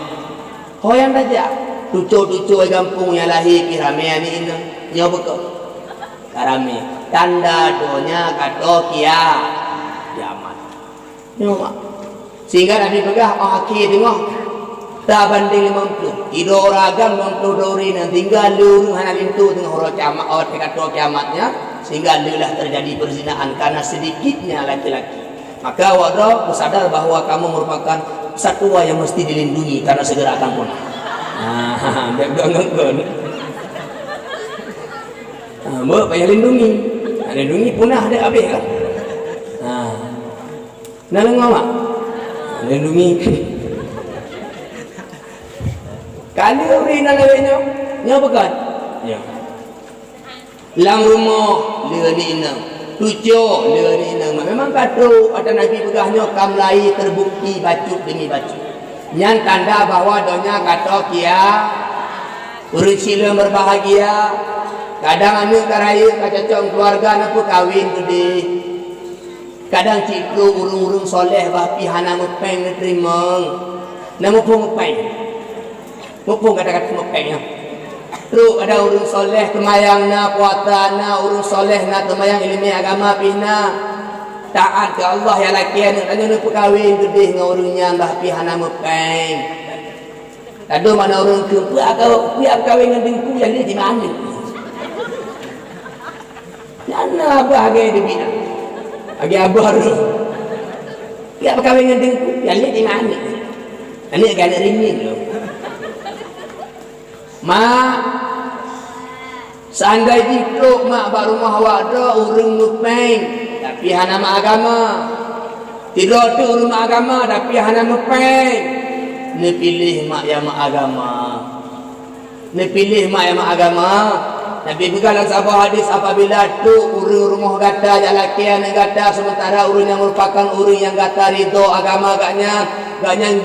hoyan tajak tucu-tucu kampung yang lahir kirame ni inang nyawa betul karame tanda donya kato kiamat nyawa sehingga Nabi pegah akhir tengok tak banding 50 hidup ragam 50 dori nan tinggal lurung hana lintu tengah huruf kiamat kato kiamatnya sehingga adalah terjadi perzinahan karena sedikitnya laki-laki. Maka wadah sadar bahawa kamu merupakan satwa yang mesti dilindungi karena segera akan punah. Biar mbak payah lindungi. Lindungi punah ada habis kan? Nak dengar mak? Lindungi. Kali uri nak lewatnya, nyawa bekat. Ya. Lang rumah dia ni inang. Tujuh dia ni inang. Memang kata ada Nabi pegahnya kamlai terbukti bacut demi bacut. Yang tanda bahawa donya kata urus sila berbahagia. Kadang anak karaya kacacong keluarga nak kawin gede. Kadang cikgu urung-urung soleh bapi hana mepeng terima. Nama pun mepeng. Mepeng kata-kata mepengnya. Terus ada urung soleh kemayang na puasa na urung soleh na kemayang ilmu agama pihna taat ke Allah ya laki anak tanya nak perkahwin gede dengan urungnya bah pihana mepeng. Tado mana urung ke piak kahwin dengan dengku yang dia di mana? Yana abah age di bina. Age abah tu. Piak kahwin dengan dengku yang dia di mana? Ani agak nak ringin tu. Mak seandai diplok mak bak rumah awak dah urung mepeng tapi hana mak agama tidak tu urung mak agama tapi hana mepeng ni pilih mak yang mak agama Nabi pegang sahabat hadis apabila tu urung rumah gata jalaki anak gata sementara urung yang merupakan urung yang gata ridho agama gaknya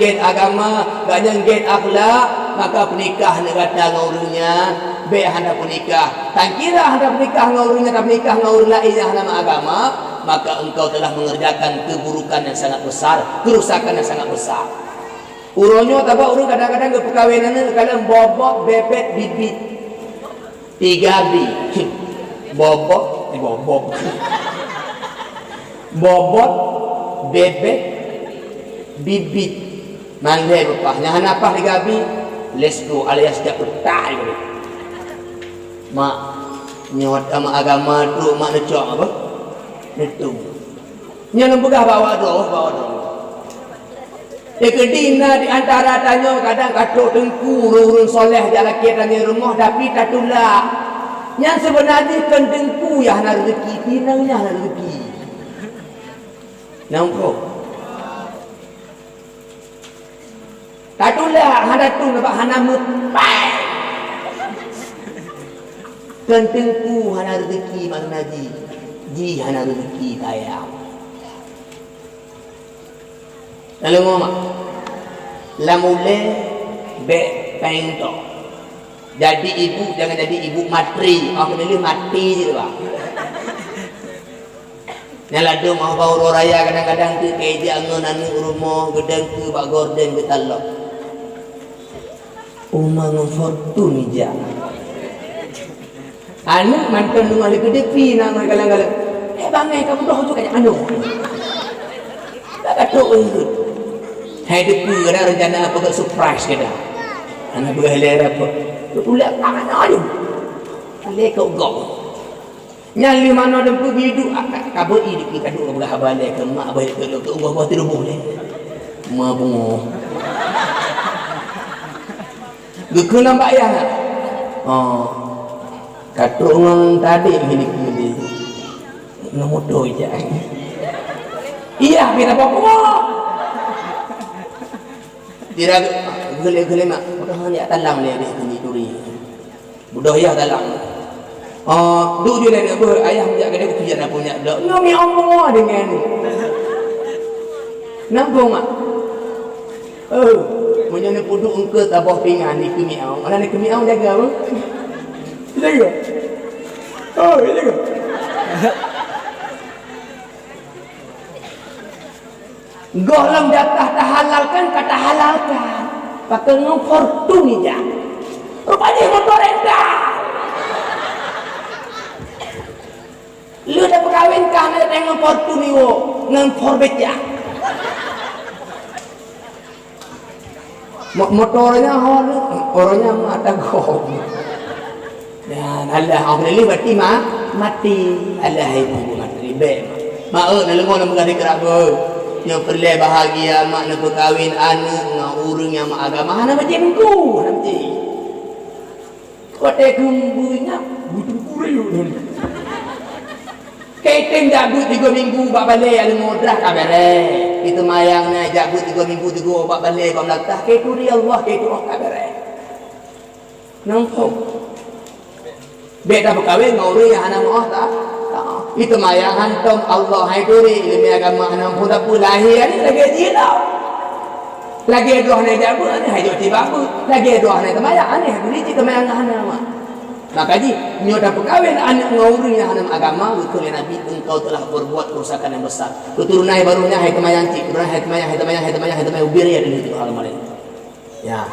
get agama gaknya get akhlak maka penikah nak kata dengan urungnya baik hendak menikah tak kira hendak menikah dengan urungnya tak menikah dengan urung lain yang nama agama maka engkau telah mengerjakan keburukan yang sangat besar kerusakan yang sangat besar Uronyo tabak urung kadang-kadang ke perkahwinan kalau bobok bebek bibit 3 bi. Bobok bobot bebek bibit mandai bapah nyahan apa 3 bi. Let's go alias dak petai ni. Mak nyot sama agama tu mak necok apa? Itu. Nya lembegah bawa doh. Kedina di antara tanya kadang katuk dengku urun soleh jalan kira di rumah tapi tak tulak. Yang sebenarnya kan dengku yang nak rezeki, pinangnya nak rezeki. Nampak? Tak tulak, hana tu nampak hana mepai. Kan dengku hana rezeki mana ji hana rezeki tayang. Lalu ngomong lamule be pento. Jadi ibu jangan jadi ibu matri. Aku ni mati je lah. Nyalado mau bawa raya kadang-kadang tu keja angan rumah gedang tu bak gorden ke talok. Umang fortune je. Anak mantan rumah le kedepi nama galang-galang. Bangai kamu dah tu kayak anu. Tak katuk urut. Hai depu ada rencana apa ke surprise ke dah. Anak berhalai apa. Tulak tangan aja. Ale kau gok. Nyali mana depu bidu kaboi dik kaduk berhabale ke mak baik ke ubah tidur boleh. Ma bungo. Geku nampak ya. Oh. Katuk ngong tadi gini. Nomor 2 je. Iya, kita pokok. Dia gele-gele mak. Budak ni talang dia ni duri. Budak ya talang. Duk je dia apa ayah menjak dia kerja nak punya dak. Ngami Allah dengan ni. Nampak mak? Punya ni puduk engke tabah pinggan ni kemiau. Mana ni kemiau jaga apa? Jaga. Jaga. Golong jatah tak halalkan kata halalkan. Pakai ngong fortune je. Rupanya motor rendah. Lu dah berkahwin kah nak tengok fortune wo nang forbet je. Motornya orangnya mata kau. Dan Allah orang ni berarti mati. Allah ibu mati be. Mak nak lengo nak mengadik keraba. Yang perlu bahagia mak nak berkahwin anak dengan orang yang mak agama hana macam ku nanti. Kau tak kumbunya butuh kuriu. Kaitan jabut 3 minggu bak balik ada ngodrah kabare. Itu mayangnya jabut 3 minggu 3 bak balik bak melatah kaitu dia Allah kaitu oh kabare. Nampak. Beda berkahwin dengan orang yang hana mau tak. Itu mayang hantam Allah hai duri ilmu agama hanam pun tak pun lahir ni lagi jilau. Lagi doa ni jabu ni hai joti babu. Lagi doa ni temayang ni duri ti temayang hanam. Maka ji nyo dah berkahwin anak ngorang yang hanam agama betul Nabi engkau telah berbuat kerusakan yang besar. Keturunan barunya hai temayang ti, keturunan hai temayang ubir ya di situ halaman ini. Ya.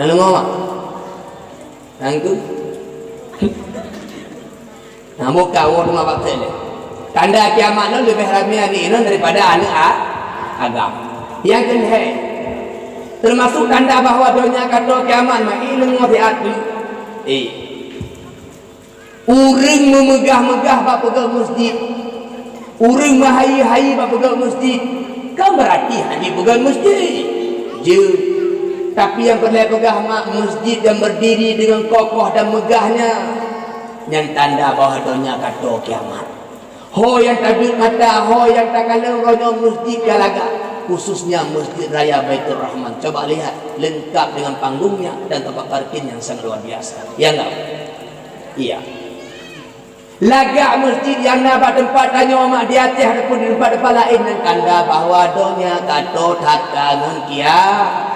Lalu ngomong. Angku nah muka orang rumah bakal tanda kiamat itu lebih ramai ni daripada anak agama. Yang kedua termasuk tanda bahawa dunia kata kiamat ilmu hati orang memegah-megah bak pegang masjid, orang mahai-hai bak pegang masjid, kan berarti hanya pegang masjid je. Tapi yang perlu pegang masjid dan berdiri dengan kokoh dan megahnya yang tanda bahawa dunia kata kiamat. Ho yang tabik mata, ho yang tak kalau ronya masjid galaga, khususnya Masjid Raya Baitur Rahman. Coba lihat lengkap dengan panggungnya dan tempat parkir yang sangat luar biasa. Ya enggak? Iya. Lagak masjid yang nak tempat tanya mak di atas ataupun di tempat lain yang tanda bahawa dunia kata takkan kiamat.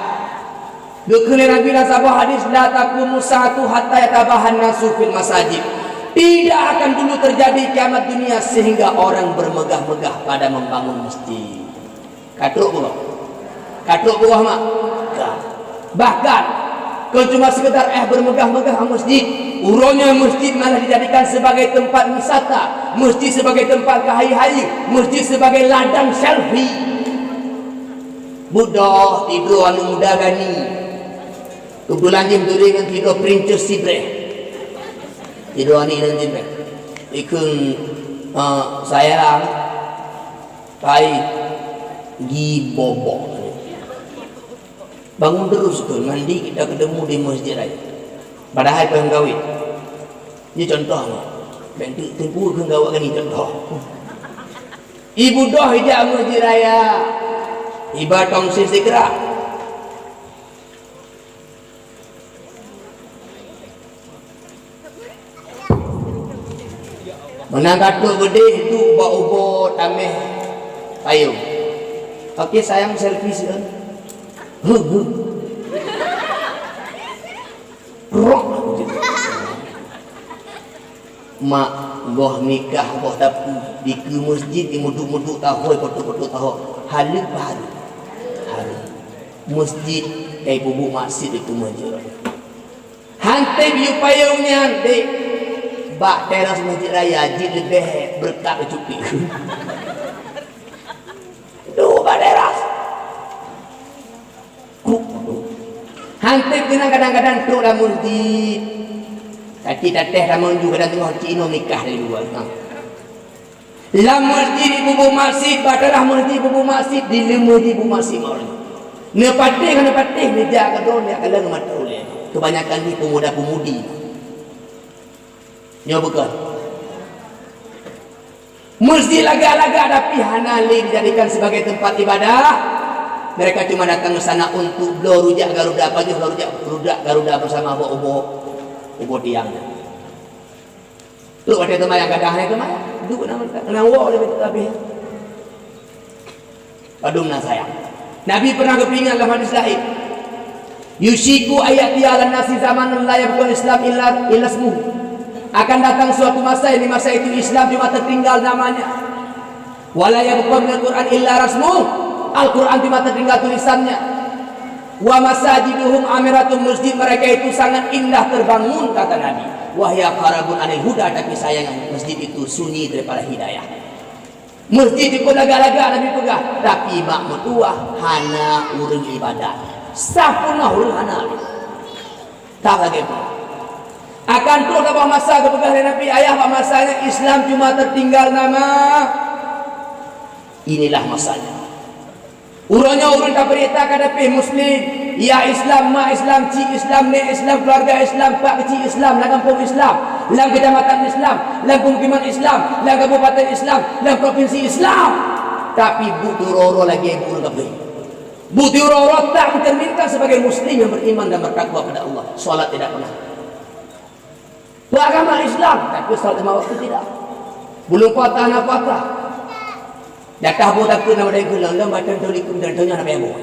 Dukuli Nabi Nasabah hadis la taqumu sa'atu hatta yatabahan nasu fil masajid. Tidak akan dulu terjadi kiamat dunia sehingga orang bermegah-megah pada membangun masjid. Katruk pula. Katuk buah mak. Bahkan kalau cuma sekedar bermegah-megah masjid, urangnya masjid malah dijadikan sebagai tempat wisata, masjid sebagai tempat kahai-hai, masjid sebagai ladang selfie. Budak tidur anu muda gani. Kebetulan dia tidur dengan tidur Princess Sibre. Tidur ani dengan Sibre. Ikun sayang kai gi bobok. Bangun terus ke mandi kita ketemu di masjid raya. Padahal pengen kawin. Ini contohnya. Bentuk tempu ke gawat kan ini contoh. Ibu doh hijab masjid raya. Iba tong sisi gerak. Menang katuk gede itu ubo tameh payung. Okey sayang selfie sih. Mak goh nikah goh tapi di ke masjid di muduk-muduk tahu kotuk-kotuk tahu halus baharu masjid kayak bubuk masjid itu masjid hantai biu payungnya dek bak teras masjid raya jid lebih berkat cuti tuh bak teras hantai kena kadang-kadang tu dah masjid kaki tateh ramon juga dan tengok Cino nikah dari luar lam masjid ibu masjid badalah masjid ibu masjid di lemu ibu masjid maulid nepatih meja kadon dia kalau mata oleh kebanyakan ni pemuda-pemudi nyo bukan masjid laga-laga tapi hanali dijadikan sebagai tempat ibadah. Mereka cuma datang ke sana untuk belo rujak Garuda apa je rujak Garuda bersama ubo tiangnya. Tu ada teman yang kadang-kadang teman duk nama wa oleh tapi padumna sayang. Nabi pernah kepingan dalam hadis lain. Yushiku ayati ala nasi zaman la yabqa Islam illa ismu. Akan datang suatu masa ini masa itu Islam cuma tertinggal namanya. Wala yabqa minal Qur'an illa rasmu. Al-Quran cuma tertinggal tulisannya. Wa masajiduhum amiratun masjid mereka itu sangat indah terbangun kata Nabi. Wahya qarabun anil huda tapi sayang masjid itu sunyi daripada hidayah. Masjid itu laga-laga Nabi pegang tapi mak metuah hana urang ibadat. Sapunah urang hana. Tak lagi pun. Akan terus apa masa kepegang Nabi ayah apa masanya Islam cuma tertinggal nama. Inilah masanya. Urangnya urang tak berita kadapi muslim. Ya Islam, ma Islam, ci Islam, ne Islam, keluarga Islam, pak kecil Islam, lang kampung Islam, lang kecamatan Islam, lang pemukiman Islam, lang kabupaten Islam, lang provinsi Islam. Tapi butuh roro lagi ibu urang kabeh. Butuh roro tak mencerminkan sebagai muslim yang beriman dan bertakwa pada Allah. Salat tidak pernah. Beragama Islam tapi salat lima waktu tidak. Belum patah na patah. Datah bo tak kena badai kulang lam batan tolikum dan tanya nabi abu.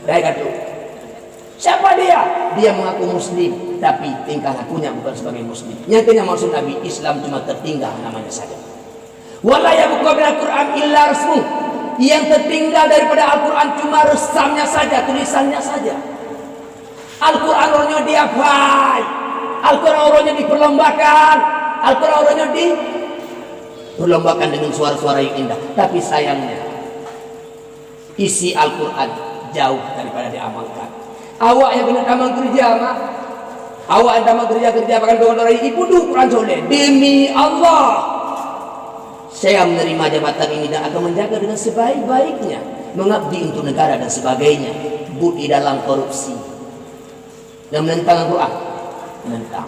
Dai katu. Siapa dia? Dia mengaku muslim tapi tingkah lakunya bukan sebagai muslim. Nyatanya maksud Nabi Islam cuma tertinggal namanya saja. Wala yabqa min al-Qur'an illa rasmu. Yang tertinggal daripada Al-Qur'an cuma resamnya saja, tulisannya saja. Al-Qur'an orangnya dihafal. Al-Qur'an orangnya diperlombakan. Al-Qur'an orangnya diperlombakan dengan suara-suara yang indah. Tapi sayangnya isi Al-Qur'an jauh daripada diamalkan. Awak yang kena tamang kerja mak. Awak yang tamang kerja bahkan kawan orang ibu duk Quran soleh. Demi Allah saya menerima jabatan ini dan akan menjaga dengan sebaik-baiknya, mengabdi untuk negara dan sebagainya. Budi dalam korupsi dan menentang Al-Quran, menentang.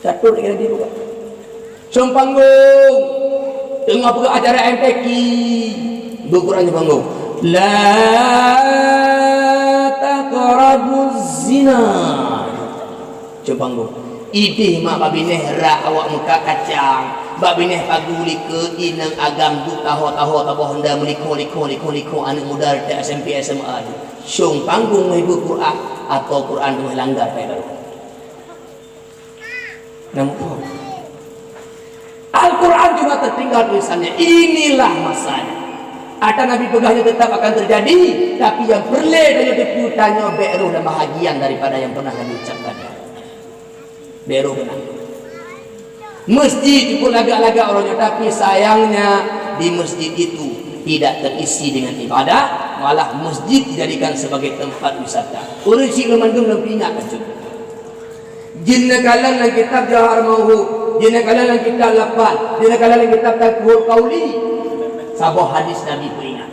Catur kira dia buka. Sompanggung tengah buka acara MTQ Quran panggung. La taqrabuz zina. Coba idih mak babineh ra awak muka kacang. Babineh paguli ke inang agam du tahu taboh hendak meliko anak muda di SMP SMA. Syong panggung ibu Quran atau Quran tu langgar pai baru. Namun Al-Quran cuma tertinggal tulisannya. Inilah masanya. Atau Nabi pegahnya tetap akan terjadi, tapi yang perle dan yang tanya beruh dan bahagian daripada yang pernah Nabi ucapkan. Beruh benar. Masjid pun lagak-lagak orangnya, tapi sayangnya di masjid itu tidak terisi dengan ibadah, malah masjid dijadikan sebagai tempat wisata. Orang Cik Lemandung lebih ingat kan cuba. Jinna kalan dalam kitab Jawahar Mauhub, jinna kalan dalam kitab Lapan, jinna kalan dalam kitab Taqwul Qauli. Sebuah hadis Nabi peringat.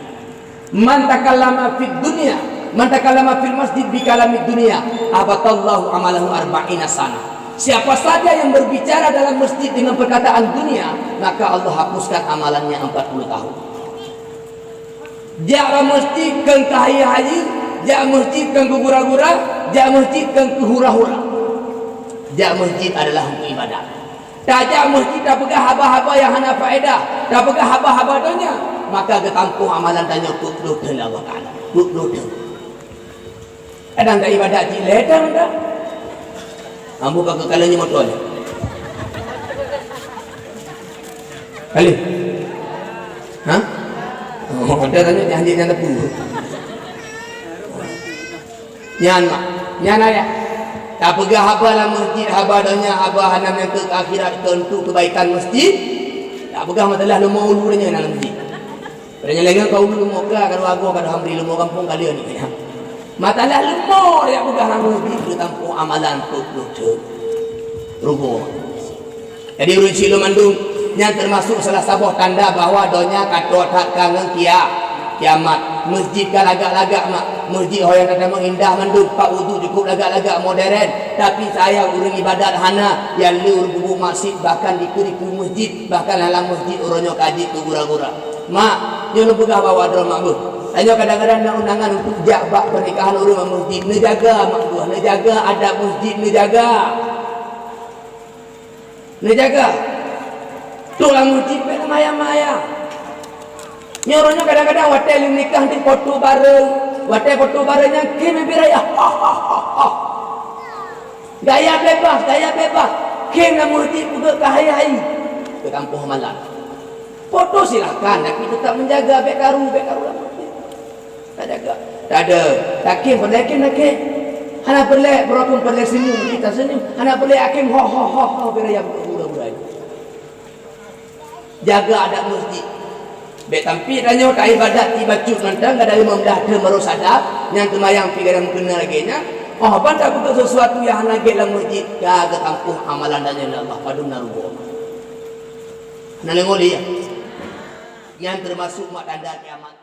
Man takallama fid dunya, man takallama fil masjid bi kalamid dunya, abatallahu amalahu arba'ina sana. Siapa saja yang berbicara dalam masjid dengan perkataan dunia, maka Allah hapuskan amalannya 40 tahun. Jaga masjid kan kahaya-hayi, jaga masjid kan ke gura-gura, jaga masjid kan ke hura-hura. Jaga masjid adalah untuk ibadah. Tak jaga masjid tak pegang haba-haba yang hana faedah, tak pegang haba-haba dunia, maka ketampuh amalan tanya kudut Allah Ta'ala. Kudut. Kadang tak ibadah jilid dah. Ambu pakai kalanya motor ni. Kali. Ha? Oh, dia tanya janji yang tepu. Nyan mak. Nyan ayah. Tak pegang haba lah masjid, haba dunia, haba hanam yang ke akhirat tentu kebaikan masjid. Tak pegang matalah lemah ulu dia dalam masjid. Padanya lagi kau ulu lemah ke, kalau aku kalau hamri lemah kampung kalian ni. Matalah lemah dia pegang dalam masjid ke tampung amalan tu. Rugo. Jadi urut Cik Lemandung yang termasuk salah satu tanda bahawa donya kata tak kangen kiamat. Masjid kan lagak-lagak mak. Masjid orang kata mengindah manduk pak wudu cukup lagak-lagak modern. Tapi saya urang ibadat hana yang lur bubuk masjid bahkan di masjid, bahkan dalam masjid orangnya kaji tu gura-gura. Mak, dia lu pegah bawa dalam mak bu. Hanya kadang-kadang nak undangan untuk jabak pernikahan orang masjid. Nejaga mak bu, nejaga adab masjid, nejaga. Tulang masjid pada maya-maya. Nyoronya kadang-kadang hotel nikah di foto bareng. Hotel foto barengnya kini biraya. Gaya bebas. Kini masjid juga kahai-hai. Ke kampung malam. Foto silakan, tapi tetap menjaga bekaru lah masjid. Tak jaga. Tak ada. Takim pendekin. Hana perlek berapun perlek senyum kita senyum. Hana perlek hakim ho biraya budak-budak. Jaga adab masjid. Baik tampi tanya tak ibadat tiba cut nantang kada imam dah ada marus adab yang temayang pikiran kena lagi nya. Oh banda betul sesuatu yang lagi dalam masjid jaga kampung amalan dan Allah padum narugo. Nalengoli ya. Yang termasuk mak tanda kiamat.